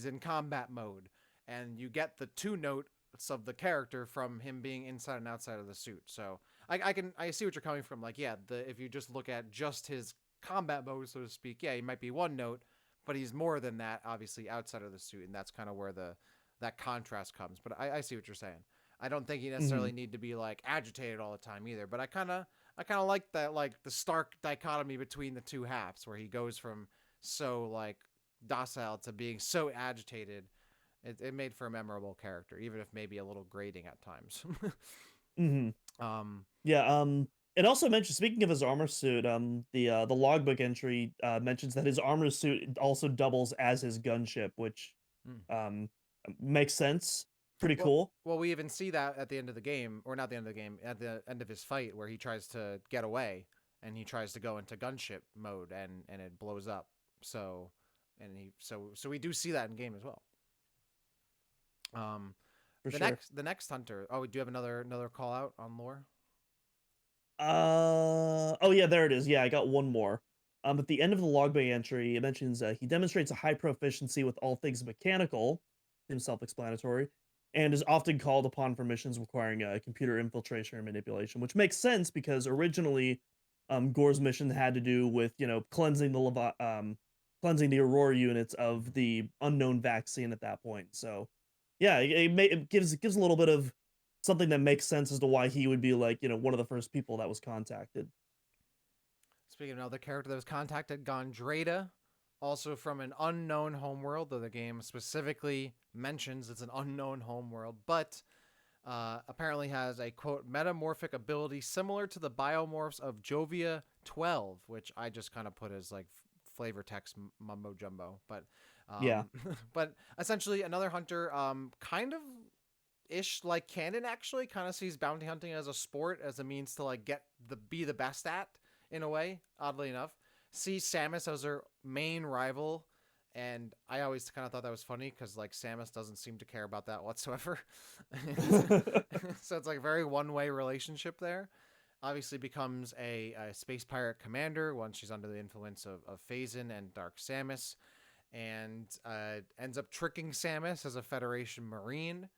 in combat mode, and you get the two notes of the character from him being inside and outside of the suit. So I see what you're coming from. Like if you just look at just his combat mode, so to speak, yeah, he might be one note, but he's more than that, obviously outside of the suit, and that's kind of where that contrast comes. But I see what you're saying. I don't think you Hmm. necessarily need to be like agitated all the time either. But I kind of like that, like the stark dichotomy between the two halves, where he goes from so like docile to being so agitated. It made for a memorable character, even if maybe a little grating at times. Hmm. um, Yeah. It also mentions, speaking of his armor suit, the logbook entry mentions that his armor suit also doubles as his gunship, which hmm. um makes sense. Pretty well, cool. well, we even see that at the end of the game, or not the end of the game, at the end of his fight, where he tries to get away and he tries to go into gunship mode, and it blows up. So, so we do see that in game as well. Um, For the sure. next hunter. Oh, we do have another call out on lore. Oh yeah, there it is. Yeah, I got one more. At the end of the logbook entry, it mentions he demonstrates a high proficiency with all things mechanical, seems self-explanatory, and is often called upon for missions requiring computer infiltration or manipulation, which makes sense because originally, Gore's mission had to do with cleansing the Aurora units of the unknown vaccine at that point. So, yeah, it gives a little bit of something that makes sense as to why he would be like, one of the first people that was contacted. Speaking of another character that was contacted, Gondreda, also from an unknown homeworld, though the game specifically mentions it's an unknown homeworld, but apparently has a quote metamorphic ability similar to the biomorphs of Jovia 12, which I just kind of put as like flavor text mumbo jumbo, but Yeah. but essentially another hunter, kind of ish like Kanden actually kind of sees bounty hunting as a sport, as a means to like be the best at, in a way, oddly enough. Sees Samus as her main rival, and I always kind of thought that was funny because like Samus doesn't seem to care about that whatsoever. So it's like a very one-way relationship there. Obviously becomes a space pirate commander once she's under the influence of Phazon and Dark Samus, and ends up tricking Samus as a Federation Marine,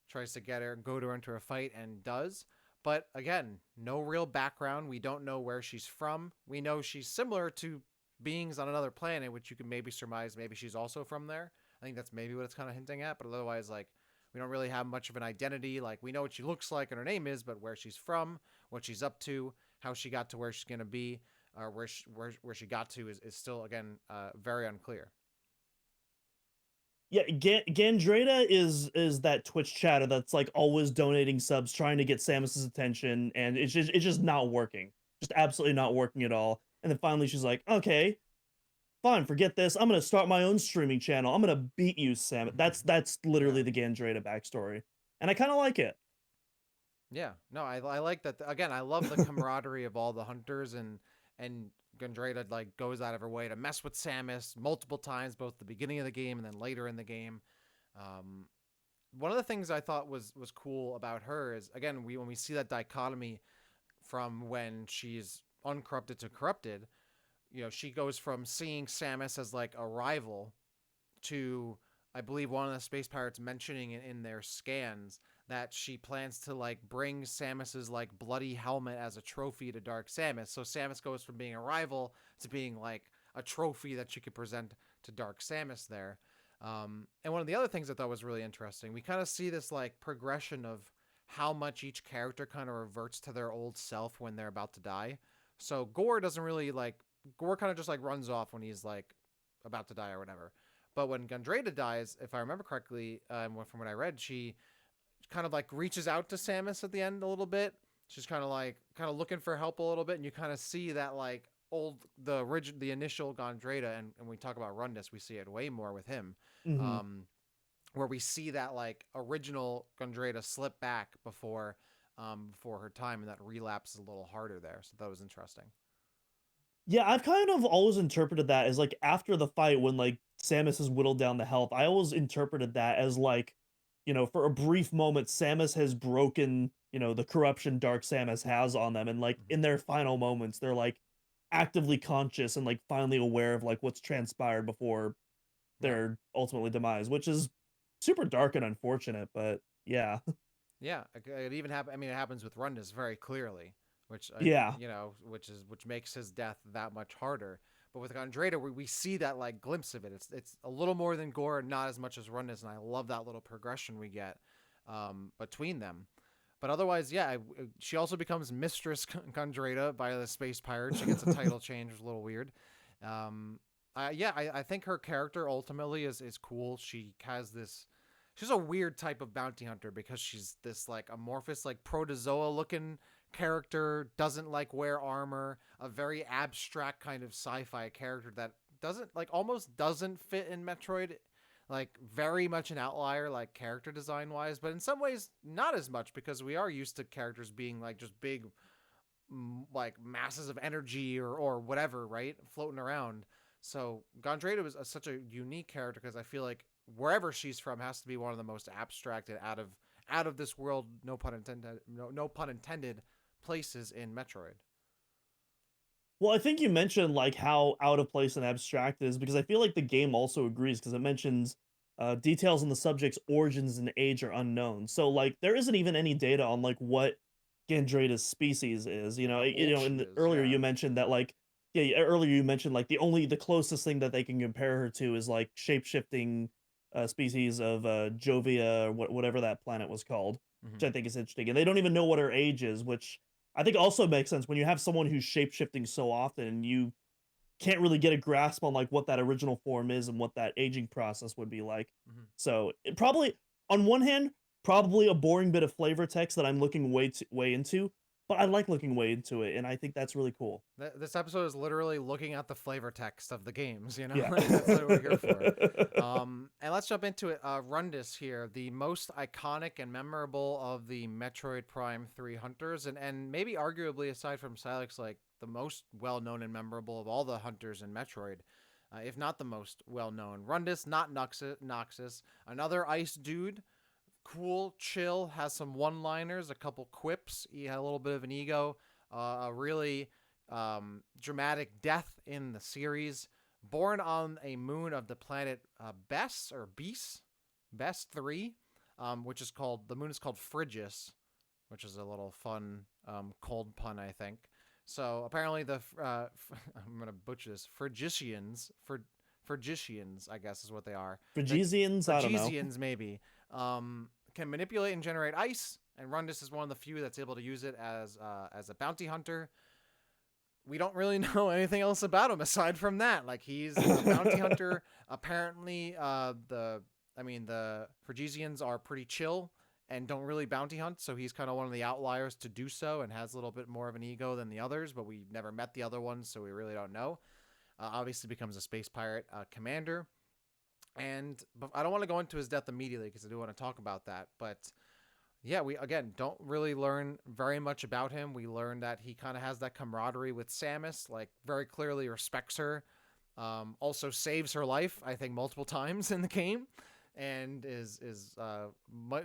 tries to get her, goad her into a fight, and does. But again, no real background. We don't know where she's from. We know she's similar to beings on another planet, which you can maybe surmise maybe she's also from there. I think that's maybe what it's kind of hinting at. But otherwise, like, we don't really have much of an identity. Like, we know what she looks like and her name is, but where she's from, what she's up to, how she got to where she's going to be, or where she got to is still, again, very unclear. Yeah, Gandreda is that Twitch chatter that's like always donating subs, trying to get Samus's attention, and it's just not working, just absolutely not working at all. And then finally, she's like, "Okay, fine, forget this. I'm gonna start my own streaming channel. I'm gonna beat you, Sam." That's Yeah. literally the Gandreda backstory, and I kind of like it. Yeah, no, I like that. Again, I love the camaraderie of all the hunters, and Gondreda like goes out of her way to mess with Samus multiple times, both the beginning of the game and then later in the game. Um, One of the things I thought was cool about her is, again, when we see that dichotomy from when she's uncorrupted to corrupted, she goes from seeing Samus as like a rival to, I believe, one of the space pirates mentioning it in their scans that she plans to like bring Samus's like bloody helmet as a trophy to Dark Samus. So Samus goes from being a rival to being like a trophy that she could present to Dark Samus there. And one of the other things I thought was really interesting, we kind of see this like progression of how much each character kind of reverts to their old self when they're about to die. So Ghor doesn't really like Ghor kind of just like runs off when he's like about to die or whatever. But when Gondreda dies, if I remember correctly, from what I read, she kind of like reaches out to Samus at the end a little bit. She's kind of looking for help a little bit, and you kind of see that like the initial Gondreda, and when we talk about Rundas, we see it way more with him. Hmm. Um, where we see that like original Gondreda slip back before her time, and that relapse is a little harder there. So that was interesting. Yeah, I've kind of always interpreted that as like after the fight when like Samus has whittled down the health. I always interpreted that as like, for a brief moment, Samus has broken, the corruption Dark Samus has on them, and like Mm-hmm. in their final moments, they're like actively conscious and like finally aware of like what's transpired before Yeah. their ultimately demise, which is super dark and unfortunate, but yeah. Yeah, it even happen. I mean, it happens with Rundas very clearly, which Yeah. which makes his death that much harder. But with Gondreda, we see that like glimpse of it. It's a little more than Ghor, not as much as Rundas, and I love that little progression we get between them. But otherwise, yeah, she also becomes Mistress Gondreda by the space pirate. She gets a title change, which is a little weird. I think her character ultimately is cool. She has this. She's a weird type of bounty hunter because she's this like amorphous, like protozoa looking character, doesn't like wear armor, a very abstract kind of sci-fi character that doesn't like almost doesn't fit in Metroid, like very much an outlier like character design wise, but in some ways not as much because we are used to characters being like just big like masses of energy or whatever, right? Floating around. So Gondreda was such a unique character because I feel like wherever she's from has to be one of the most abstract and out of this world, no pun intended, no pun intended, places in Metroid. Well, I think you mentioned like how out of place and abstract it is because I feel like the game also agrees because it mentions details on the subject's origins and age are unknown. So like there isn't even any data on like what Gandreda's species is. How old In she the, is, earlier yeah. you mentioned that like earlier you mentioned like the closest thing that they can compare her to is like shape shifting species of Jovia or whatever that planet was called, Mm-hmm. which I think is interesting. And they don't even know what her age is, which I think also makes sense when you have someone who's shape shifting so often and you can't really get a grasp on like what that original form is and what that aging process would be like. Mm-hmm. So it probably, on one hand, probably a boring bit of flavor text that I'm looking way into, but I like looking way into it, and I think that's really cool. This episode is literally looking at the flavor text of the games, you know? Yeah. Like, that's what we're here for. And let's jump into it. Rundas here, the most iconic and memorable of the Metroid Prime 3 hunters, and maybe arguably, aside from Silex, like the most well known and memorable of all the hunters in Metroid. If not the most well known. Rundas, not Noxus, another ice dude, cool, chill, has some one liners, a couple quips. He had a little bit of an ego, a really dramatic death in the series. Born on a moon of the planet Bess or Beast, Bess 3, which is called, the moon is called Phrygius, which is a little fun cold pun, I think. So apparently I'm gonna butcher this, Phrygians, I guess is what they are. The Phrygians, I don't know. Phrygians, maybe, can manipulate and generate ice, and Rundas is one of the few that's able to use it as a bounty hunter. We don't really know anything else about him aside from that. Like he's a bounty hunter. Apparently, the Phrygians are pretty chill and don't really bounty hunt, so he's kind of one of the outliers to do so and has a little bit more of an ego than the others. But we never met the other ones, so we really don't know. Obviously, becomes a space pirate commander, but I don't want to go into his death immediately because I do want to talk about that. But yeah, we again don't really learn very much about him. We learn that he kind of has that camaraderie with Samus, like very clearly respects her. Also saves her life, I think, multiple times in the game, and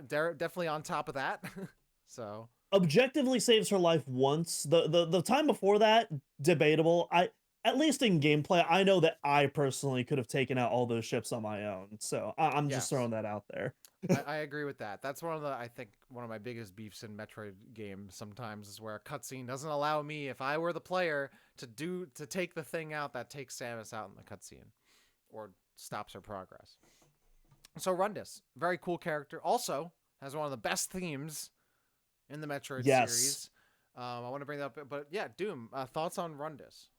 definitely on top of that. So Objectively saves her life once. The time before that, debatable. I At least in gameplay, I know that I personally could have taken out all those ships on my own. So I'm just yes, throwing that out there. I agree with that. That's I think one of my biggest beefs in Metroid games sometimes is where a cutscene doesn't allow me, if I were the player, to take the thing out that takes Samus out in the cutscene or stops her progress. So Rundas, very cool character. Also has one of the best themes in the Metroid Yes. series. I want to bring that up, but yeah, Doom. Thoughts on Rundas?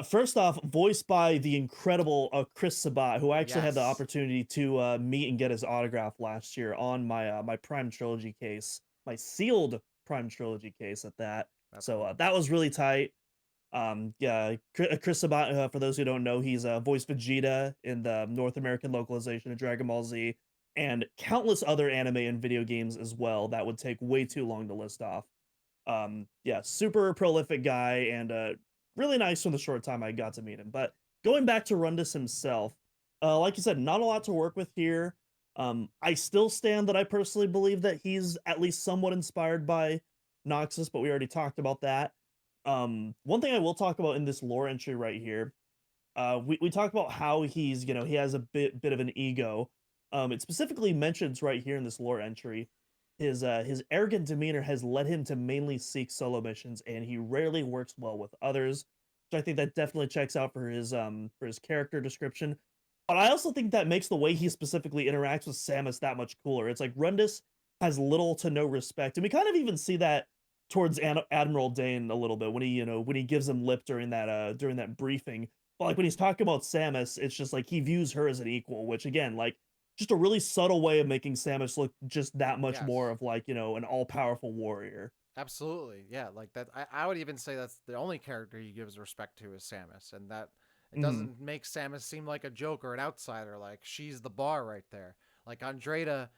First off, voiced by the incredible Chris Sabat, who I actually had the Yes, opportunity to meet and get his autograph last year on my Prime Trilogy case, my sealed Prime Trilogy case at that. that's So cool. that was really tight. Yeah, Chris Sabat, for those who don't know, he's voiced Vegeta in the North American localization of Dragon Ball Z, and countless other anime and video games as well that would take way too long to list off. Yeah, super prolific guy, and really nice from the short time I got to meet him. But going back to Rundus himself, like you said, not a lot to work with here. I still stand that I personally believe that he's at least somewhat inspired by Noxus, but we already talked about that. One thing I will talk about in this lore entry right here, we talk about how he's, he has a bit of an ego. It specifically mentions right here in this lore entry, his arrogant demeanor has led him to mainly seek solo missions, and he rarely works well with others. So I think that definitely checks out for his character description. But I also think that makes the way he specifically interacts with Samus that much cooler. It's like Rundus has little to no respect, and we kind of even see that towards Admiral Dane a little bit when he, when he gives him lip during that briefing. But like when he's talking about Samus, it's just like he views her as an equal, which again, like just a really subtle way of making Samus look just that much more Yes, of like, an all-powerful warrior. absolutely. Yeah, like that. I would even say that's the only character he gives respect to is Samus, and that it Mm-hmm. doesn't make Samus seem like a joke or an outsider. Like she's the bar right there. Like Andreda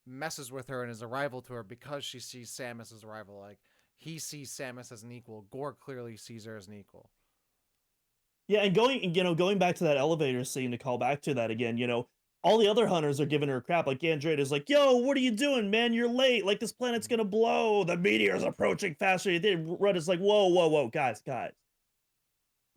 messes with her and is a rival to her because she sees Samus as a rival. Like he sees Samus as an equal. Ghor clearly sees her as an equal. Yeah, and going back to that elevator scene to call back to that again, all the other hunters are giving her crap. Like Andrea's like, "Yo, what are you doing, man? You're late. Like this planet's gonna blow. The meteor's approaching faster." Red is like, "Whoa, whoa, whoa, guys. This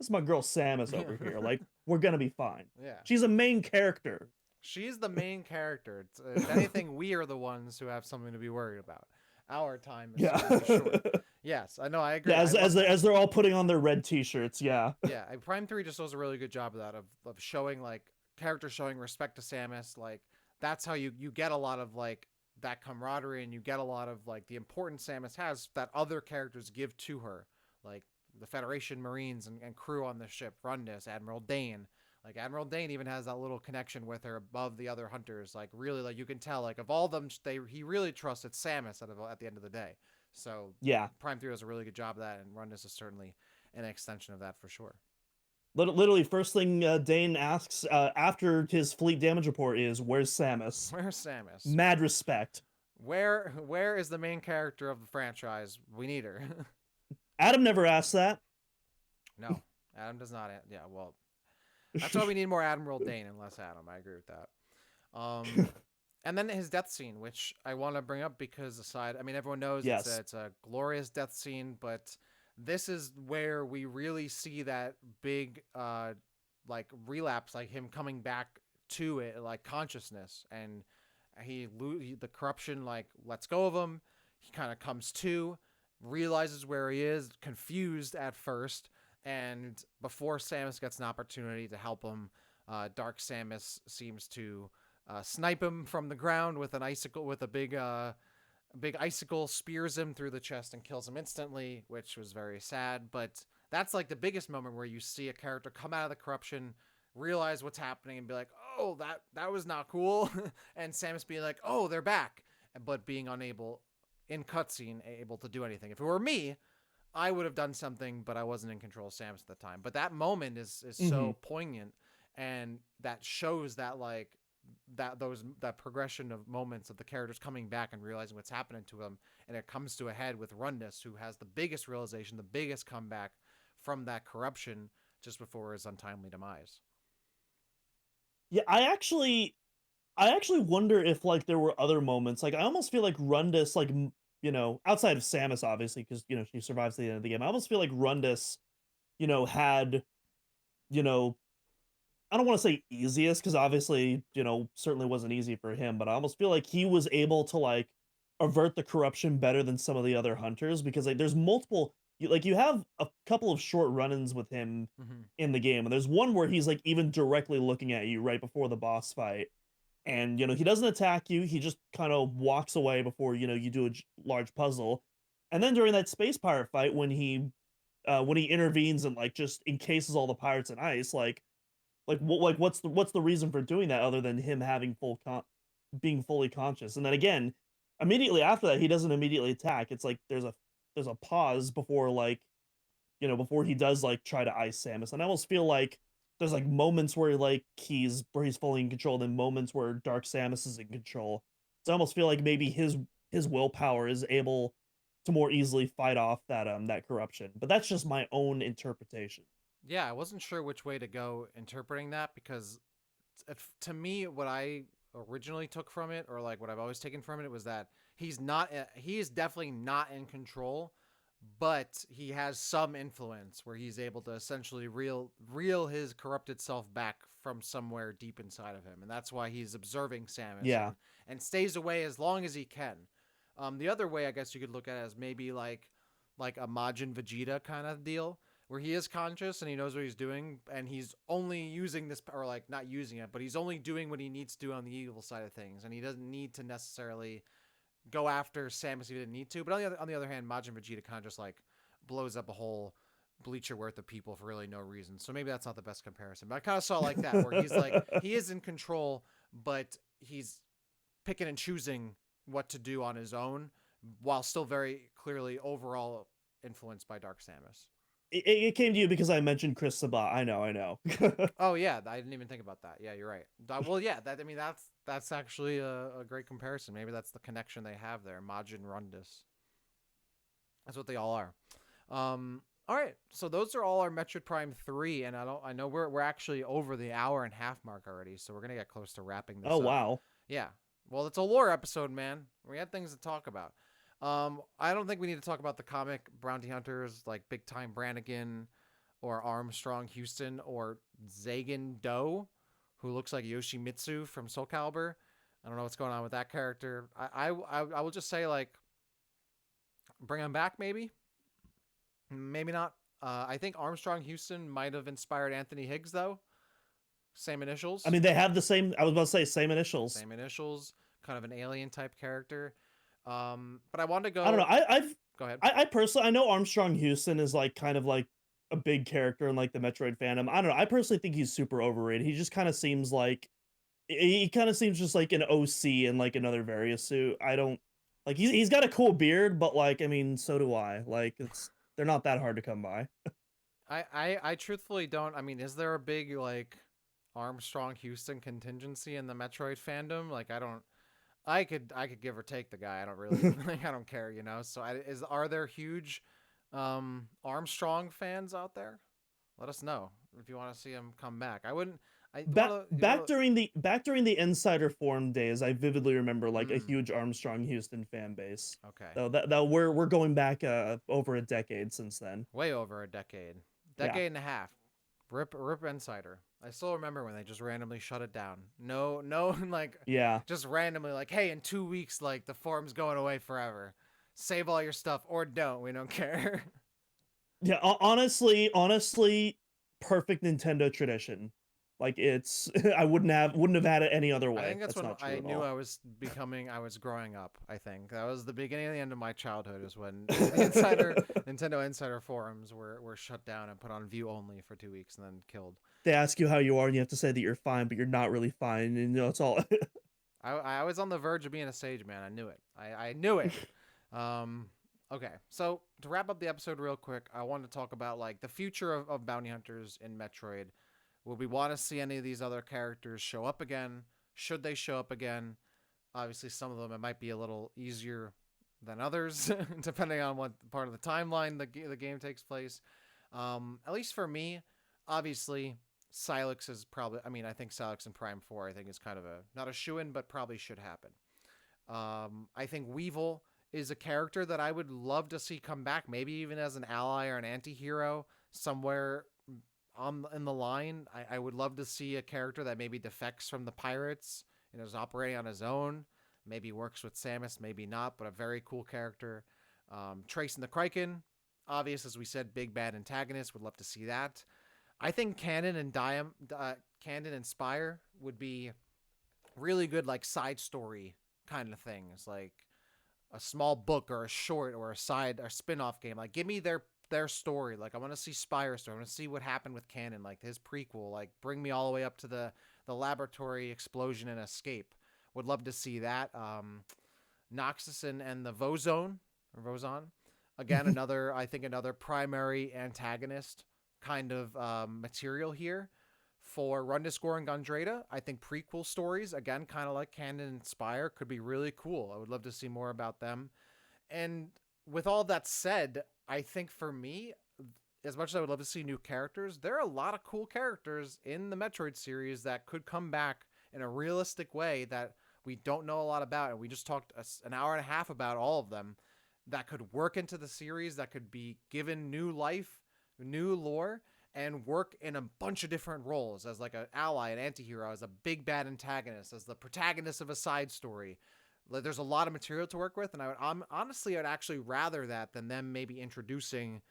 is my girl Samus over here. Like, we're gonna be fine. Yeah. She's a main character." She's the main character. If anything, we are the ones who have something to be worried about. Our time is Yeah. slowly short. Yes, I know. I agree. Yeah, I love that. as they're all putting on their red t-shirts, yeah. Yeah, Prime 3 just does a really good job of that, of showing, like, characters showing respect to Samus. Like, that's how you get a lot of, like, that camaraderie, and you get a lot of, like, the importance Samus has that other characters give to her. Like, the Federation Marines and crew on the ship, Rundas, Admiral Dane. Like, Admiral Dane even has that little connection with her above the other hunters. Like, really, like, you can tell, like, of all of them, he really trusted Samus at the end of the day. So, Yeah. Prime 3 does a really good job of that, and Rundas is certainly an extension of that for sure. Literally, first thing Dane asks after his fleet damage report is, "Where's Samus?" Where's Samus? Mad respect. Where is the main character of the franchise? We need her. Adam never asked that. No, Adam does not. Yeah, well, that's why we need more Admiral Dane and less Adam. I agree with that. And then his death scene, which I want to bring up because I mean, everyone knows Yes. it's a glorious death scene, but this is where we really see that big, like relapse, like him coming back to it, like consciousness, and the corruption like lets go of him. He kind of comes to, realizes where he is, confused at first, and before Samus gets an opportunity to help him, Dark Samus seems to snipe him from the ground with an icicle, with a big icicle, spears him through the chest and kills him instantly, which was very sad. But that's like the biggest moment where you see a character come out of the corruption, realize what's happening, and be like, "Oh, that was not cool," and Samus being like, "Oh, they're back," but being unable in cutscene able to do anything. If it were me, I would have done something, but I wasn't in control of Samus at the time. But that moment is Mm-hmm. so poignant, and that shows that like that progression of moments of the characters coming back and realizing what's happening to them, and it comes to a head with Rundas, who has the biggest realization, the biggest comeback from that corruption just before his untimely demise. Yeah, I actually wonder if like there were other moments. Like I almost feel like Rundus, like outside of Samus, obviously, because she survives to the end of the game. I almost feel like Rundus, had you know I don't want to say easiest because obviously, certainly wasn't easy for him, but I almost feel like he was able to like avert the corruption better than some of the other hunters because like there's multiple you have a couple of short run-ins with him Mm-hmm. in the game, and there's one where he's like even directly looking at you right before the boss fight, and he doesn't attack you. He just kind of walks away before you do a large puzzle. And then during that space pirate fight, when he intervenes and like just encases all the pirates in ice, what's the reason for doing that other than him having being fully conscious? And then again, immediately after that, he doesn't immediately attack. It's like there's a pause before before he does like try to ice Samus. And I almost feel like there's like moments where he's fully in control, then moments where Dark Samus is in control. So I almost feel like maybe his willpower is able to more easily fight off that corruption. But that's just my own interpretation. Yeah, I wasn't sure which way to go interpreting that because to me, what I originally took from it, or like what I've always taken from it, was that he is definitely not in control, but he has some influence where he's able to essentially reel his corrupted self back from somewhere deep inside of him, and that's why he's observing Samus Yeah. and stays away as long as he can. The other way, I guess you could look at it as maybe like a Majin Vegeta kind of deal, where he is conscious and he knows what he's doing, and he's only using this, or like not using it, but he's only doing what he needs to do on the evil side of things, and he doesn't need to necessarily go after Samus if he didn't need to. But on the other hand, Majin Vegeta kind of just like blows up a whole bleacher worth of people for really no reason. So maybe that's not the best comparison. But I kind of saw it like that, where he's like he is in control, but he's picking and choosing what to do on his own, while still very clearly overall influenced by Dark Samus. It came to you because I mentioned Chris Sabat. I know. Oh yeah, I didn't even think about that. Yeah, you're right. Well, yeah, that's actually a great comparison. Maybe that's the connection they have there. Majin Rundas. That's what they all are. All right, so those are all our Metroid Prime 3, and I know we're actually over the hour and a half mark already, so we're gonna get close to wrapping this Oh up. wow. Yeah. Well, it's a lore episode, man. We had things to talk about. I don't think we need to talk about the comic bounty hunters like Big Time Brannigan or Armstrong Houston or Zagan Doe, who looks like Yoshimitsu from Soul Calibur. I don't know what's going on with that character. I will just say, like, bring him back, maybe. Maybe not. I think Armstrong Houston might have inspired Anthony Higgs, though. Same initials. I mean, they have the same. I was about to say same initials. Same initials. Kind of an alien type character. But I wanted to go. I don't know. I've Go ahead. I personally, I know Armstrong Houston is like kind of like a big character in like the Metroid fandom. I don't know. I personally think he's super overrated. He just kind of seems like he kind of seems just like an OC in like another Various suit. I don't like he's got a cool beard, but like I mean, so do I. Like they're not that hard to come by. I truthfully don't. I mean, is there a big like Armstrong Houston contingency in the Metroid fandom? Like, I don't. I could give or take the guy. I don't really like. I don't care, you know. So, are there huge Armstrong fans out there? Let us know if you want to see him come back. I wouldn't. Back during the Insider Forum days, I vividly remember like a huge Armstrong Houston fan base. Okay. So that we're going back over a decade since then. Way over a decade, and a half. Rip Insider. I still remember when they just randomly shut it down. No, like Yeah. just randomly like, hey, in 2 weeks, like the forum's going away forever. Save all your stuff or don't. We don't care. Yeah, honestly, perfect Nintendo tradition. Like it's I wouldn't have had it any other way. I think that's when not true I at knew all. I was growing up. I think that was the beginning and the end of my childhood. Is when the Nintendo Insider forums were shut down and put on view only for 2 weeks and then killed. They ask you how you are and you have to say that you're fine, but you're not really fine, and it's all. I was on the verge of being a sage, man. I knew it. I knew it. Okay, so to wrap up the episode real quick, I wanted to talk about like the future of bounty hunters in Metroid. Would we want to see any of these other characters show up again? Should they show up again? Obviously, some of them it might be a little easier than others, depending on what part of the timeline the game takes place. At least for me, obviously, Silex is probably. I mean, I think Silex in Prime 4, I think is kind of not a shoo-in, but probably should happen. I think Weevil is a character that I would love to see come back, maybe even as an ally or an anti-hero somewhere in the line. I would love to see a character that maybe defects from the pirates and is operating on his own. Maybe works with Samus, maybe not, but a very cool character. Trace and the Kraken, obvious, as we said, big bad antagonist. Would love to see that. I think Kanden and Spire would be really good like side story kind of things, like a small book or a short or a side or spin-off game. Like give me their story. Like I want to see Spire's story. I want to see what happened with Kanden, like his prequel. Like bring me all the way up to the laboratory explosion and escape. Would love to see that. Noxus and the Vozone or Vozon. Again, another I think another primary antagonist kind of material here for Rundas, Ghor, and Gondreda. I think prequel stories, again, kind of like Kanden and Spire, could be really cool. I would love to see more about them. And with all that said, I think for me, as much as I would love to see new characters, there are a lot of cool characters in the Metroid series that could come back in a realistic way that we don't know a lot about. And we just talked an hour and a half about all of them that could work into the series, that could be given new life, new lore, and work in a bunch of different roles as like an ally, an anti-hero, as a big bad antagonist, as the protagonist of a side story. There's a lot of material to work with, and honestly, I'd actually rather that than them maybe introducing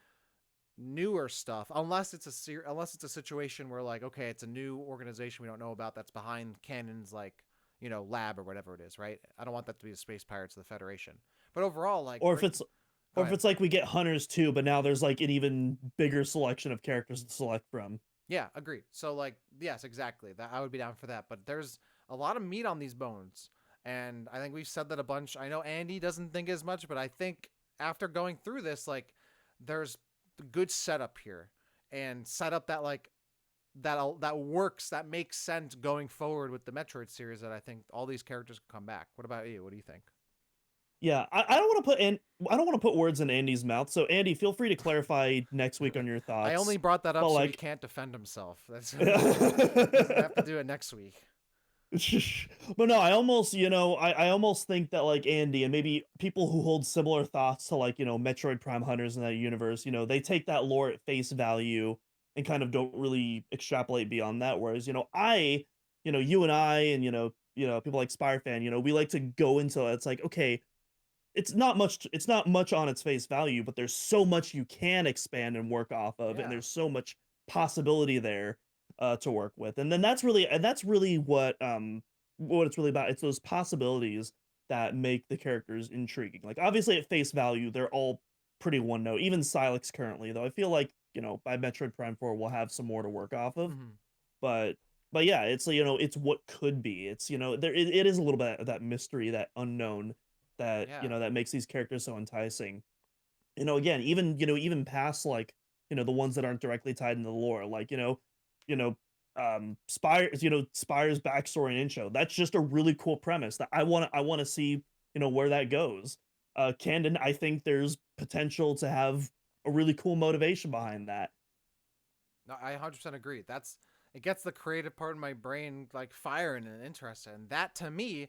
newer stuff, unless it's a situation where like, okay, it's a new organization we don't know about that's behind Kanden's like, lab or whatever it is, right? I don't want that to be the Space Pirates of the Federation. But overall, like, Or if it's go or if ahead. it's like we get Hunters too, but now there's like an even bigger selection of characters to select from. Yeah, agreed. So like, yes, exactly. That I would be down for that. But there's a lot of meat on these bones, and I think we've said that a bunch. I know Andy doesn't think as much, but I think after going through this, like, there's good setup here, and setup that like that works, that makes sense going forward with the Metroid series. That I think all these characters can come back. What about you? What do you think? Yeah, I don't want to I don't want to put words in Andy's mouth. So Andy, feel free to clarify next week on your I only thoughts. brought that up But so he like, can't defend himself. That's he doesn't have to do it next week. but no, I almost, I almost think that like Andy and maybe people who hold similar thoughts to like, Metroid Prime Hunters in that universe, they take that lore at face value and kind of don't really extrapolate beyond that. Whereas, you and I and people like Spire fan, we like to go into it's like, okay, it's not much on its face value, but there's so much you can expand and work off of, and Yeah. there's so much possibility there to work with. And then that's really what it's really about. It's those possibilities that make the characters intriguing. Like obviously at face value, they're all pretty one note. Even Silex currently, though I feel like, by Metroid Prime 4 we'll have some more to work off of. Mm-hmm. But yeah, it's what could be. It's it is a little bit of that mystery, that unknown that Yeah. that makes these characters so enticing. Again, even past like the ones that aren't directly tied into the lore, like you know Spire's backstory and intro. That's just a really cool premise that I want to see where that goes. Kanden, I think there's potential to have a really cool motivation behind that. No, I 100% agree. It gets the creative part of my brain like firing and interested, and that to me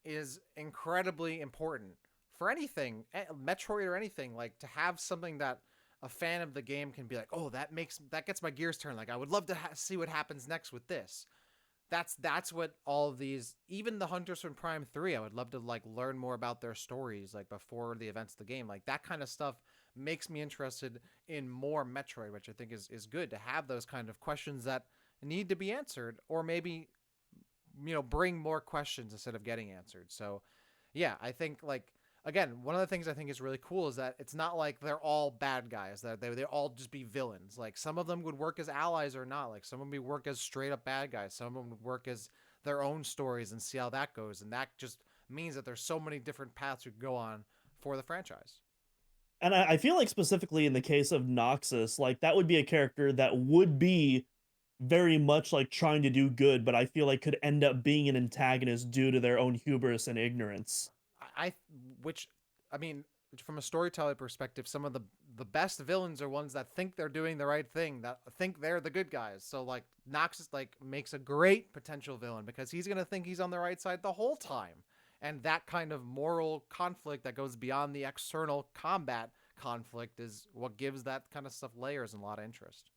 is incredibly important for anything, Metroid or anything. Like to have something that a fan of the game can be like, oh, that gets my gears turned. Like I would love to see what happens next with this. That's what all of these, even the Hunters from Prime 3, I would love to like learn more about their stories like before the events of the game. Like that kind of stuff makes me interested in more Metroid, which I think is good to have those kind of questions that need to be answered, or maybe bring more questions instead of getting answered. So yeah, I think like, again, one of the things I think is really cool is that it's not like they're all bad guys, that they all just be villains. Like some of them would work as allies or not. Like some of them would work as straight up bad guys. Some of them would work as their own stories and see how that goes. And that just means that there's so many different paths you could go on for the franchise. And I feel like specifically in the case of Noxus, like that would be a character that would be very much like trying to do good, but I feel like could end up being an antagonist due to their own hubris and ignorance. I which I mean, from a storytelling perspective, some of the best villains are ones that think they're doing the right thing, that think they're the good guys. So like Noxus like makes a great potential villain because he's gonna think he's on the right side the whole time. And that kind of moral conflict that goes beyond the external combat conflict is what gives that kind of stuff layers and a lot of interest.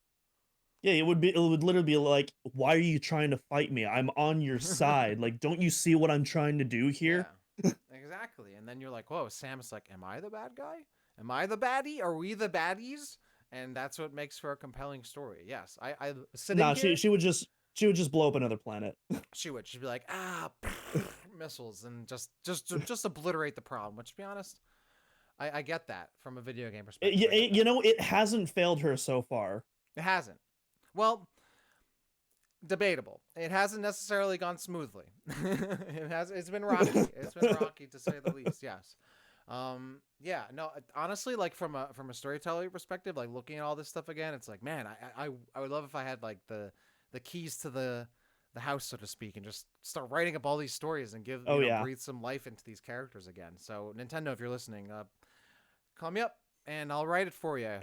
Yeah, it would literally be like, why are you trying to fight me? I'm on your side. Like, don't you see what I'm trying to do Yeah, here? exactly. And then you're like, whoa, Sam's like, am I the bad guy? Am I the baddie? Are we the baddies? And that's what makes for a compelling story. Yes, I sitting Nah, here. she would just She would just blow up another planet. She'd be like, missiles, and just obliterate the problem. Which, to be honest, I get that from a video game perspective. You know, it hasn't failed her so far. It hasn't. Well, debatable. It hasn't necessarily gone smoothly. It's been rocky. It's been rocky to say the least. Yes. Yeah, no, honestly, like from a storytelling perspective, like looking at all this stuff again, it's like, man, I would love if I had like the keys to the house, so to speak, and just start writing up all these stories and give breathe some life into these characters again. So Nintendo, if you're listening, call me up and I'll write it for you.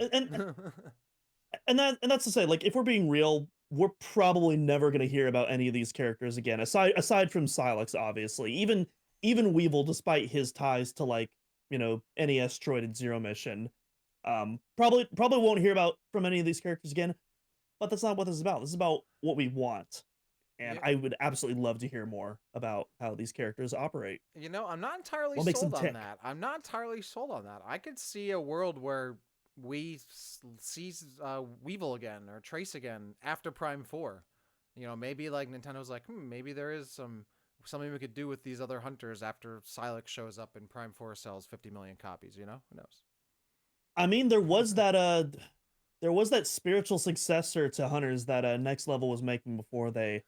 And that's to say, like, if we're being real, we're probably never going to hear about any of these characters again, aside from Silex, obviously. Even Weevil, despite his ties to, like, NES Droided Zero Mission, probably won't hear about from any of these characters again. But that's not what this is about. This is about what we want, and I would absolutely love to hear more about how these characters operate. I'm not entirely sold on that. I'm not entirely sold on that. I could see a world where we see Weevil again or Trace again after Prime 4. Maybe like Nintendo's like, maybe there is something we could do with these other hunters after Silex shows up and Prime 4 sells 50 million copies, Who knows? I mean, there was that spiritual successor to Hunters that Next Level was making before they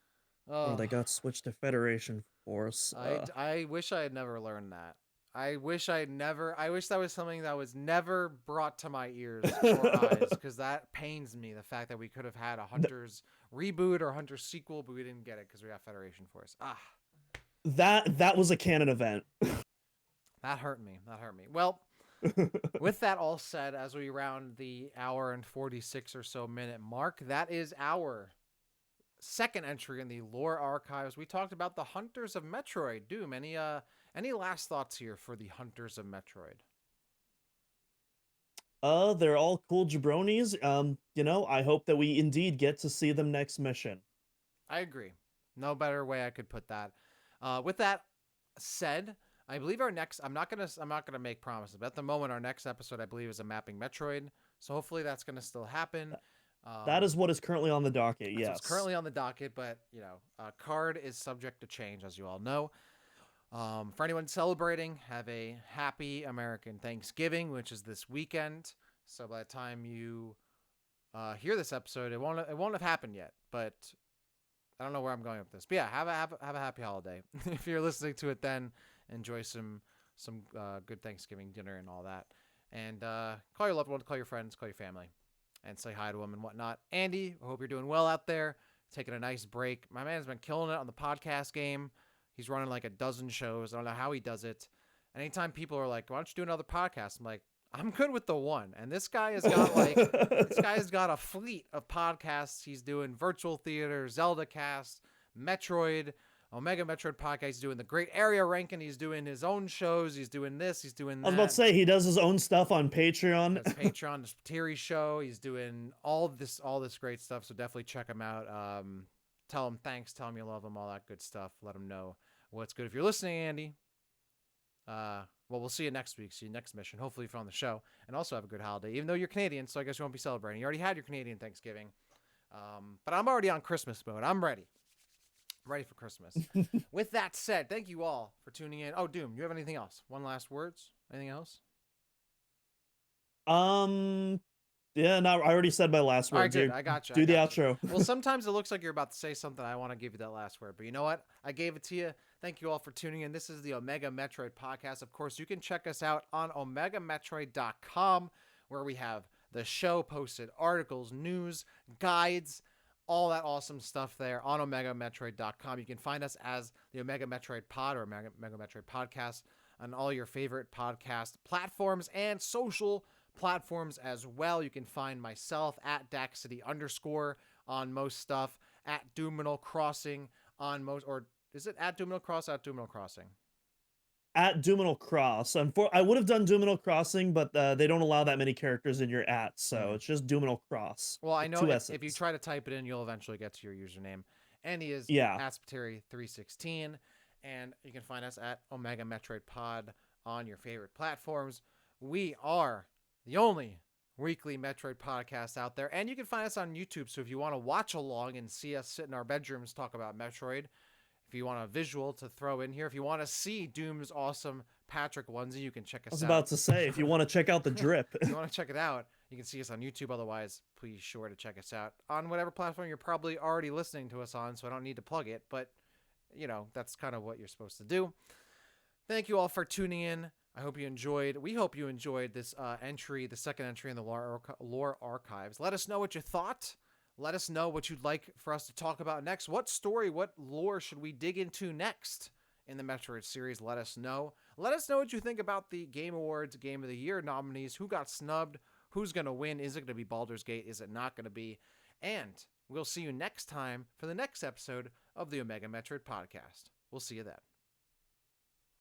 got switched to Federation Force. I wish I had never learned that. I wish that was something that was never brought to my ears or eyes, because that pains me, the fact that we could have had a Hunters reboot or Hunters sequel, but we didn't get it because we got Federation Force. That was a canon event. That hurt me. Well, with that all said, as we round the hour and 46 or so minute mark, that is our second entry in the lore archives. We talked about the Hunters of Metroid. Doom, any last thoughts here for the Hunters of Metroid? They're all cool jabronis. I hope that we indeed get to see them next mission. I agree. No better way I could put that. With that said, I believe our next, I'm not gonna make promises, but at the moment our next episode I believe is a mapping Metroid. So hopefully that's gonna still happen. That is what is currently on the docket. Yes, it's currently on the docket, but card is subject to change, as you all know. For anyone celebrating, have a happy American Thanksgiving, which is this weekend. So by the time you hear this episode, it won't have happened yet. But I don't know where I'm going with this. But yeah, have a happy holiday. If you're listening to it, then enjoy some good Thanksgiving dinner and all that. And call your loved ones, call your friends, call your family, and say hi to them and whatnot. Andy, I hope you're doing well out there, taking a nice break. My man's been killing it on the podcast game. He's running like a dozen shows. I don't know how he does it. Anytime people are like, why don't you do another podcast? I'm like, I'm good with the one. And this guy has got a fleet of podcasts. He's doing Virtual Theater, Zelda Cast, Metroid, Omega Metroid podcast. He's doing the Great Area Ranking. He's doing his own shows. He's doing this. He's doing that. I was about to say, he does his own stuff on Patreon. That's Patreon, the Terry Show. He's doing all this great stuff. So definitely check him out. Tell him thanks. Tell him you love him. All that good stuff. Let him know what's good. If you're listening, Andy, well, we'll see you next week. See you next mission. Hopefully if you're on the show. And also have a good holiday. Even though you're Canadian, so I guess you won't be celebrating. You already had your Canadian Thanksgiving. But I'm already on Christmas mode. I'm ready. Ready for Christmas. With that said, thank you all for tuning in. Oh, Doom, you have anything else? One last words? Anything else? Yeah, no, I already said my last word. All right, good. I got you. Do the outro. Well, sometimes it looks like you're about to say something. I want to give you that last word, but you know what? I gave it to you. Thank you all for tuning in. This is the Omega Metroid podcast. Of course, you can check us out on OmegaMetroid.com, where we have the show posted, articles, news, guides, all that awesome stuff there on OmegaMetroid.com. You can find us as the Omega Metroid Pod or Omega Metroid Podcast on all your favorite podcast platforms and social platforms as well. You can find myself at Daxity_ on most stuff, at Doominal Crossing on most, or is it at Doominal Cross, at Doominal Crossing? At Doominal Cross. I would have done Doominal Crossing, but they don't allow that many characters in your @, so it's just Doominal Cross. Well, I know if you try to type it in, you'll eventually get to your username. And he is Aspateri316, and you can find us at Omega Metroid Pod on your favorite platforms. We are the only weekly Metroid podcast out there. And you can find us on YouTube. So if you want to watch along and see us sit in our bedrooms talk about Metroid, if you want a visual to throw in here, if you want to see Doom's awesome Patrick onesie, you can check us out. I was about to say, if you want to check out the drip. If you want to check it out, you can see us on YouTube. Otherwise, please sure to check us out on whatever platform you're probably already listening to us on, so I don't need to plug it. But, that's kind of what you're supposed to do. Thank you all for tuning in. I hope you enjoyed. We hope you enjoyed this entry, the second entry in the lore archives. Let us know what you thought. Let us know what you'd like for us to talk about next. What story, what lore should we dig into next in the Metroid series? Let us know. Let us know what you think about the Game Awards Game of the Year nominees. Who got snubbed? Who's going to win? Is it going to be Baldur's Gate? Is it not going to be? And we'll see you next time for the next episode of the Omega Metroid Podcast. We'll see you then.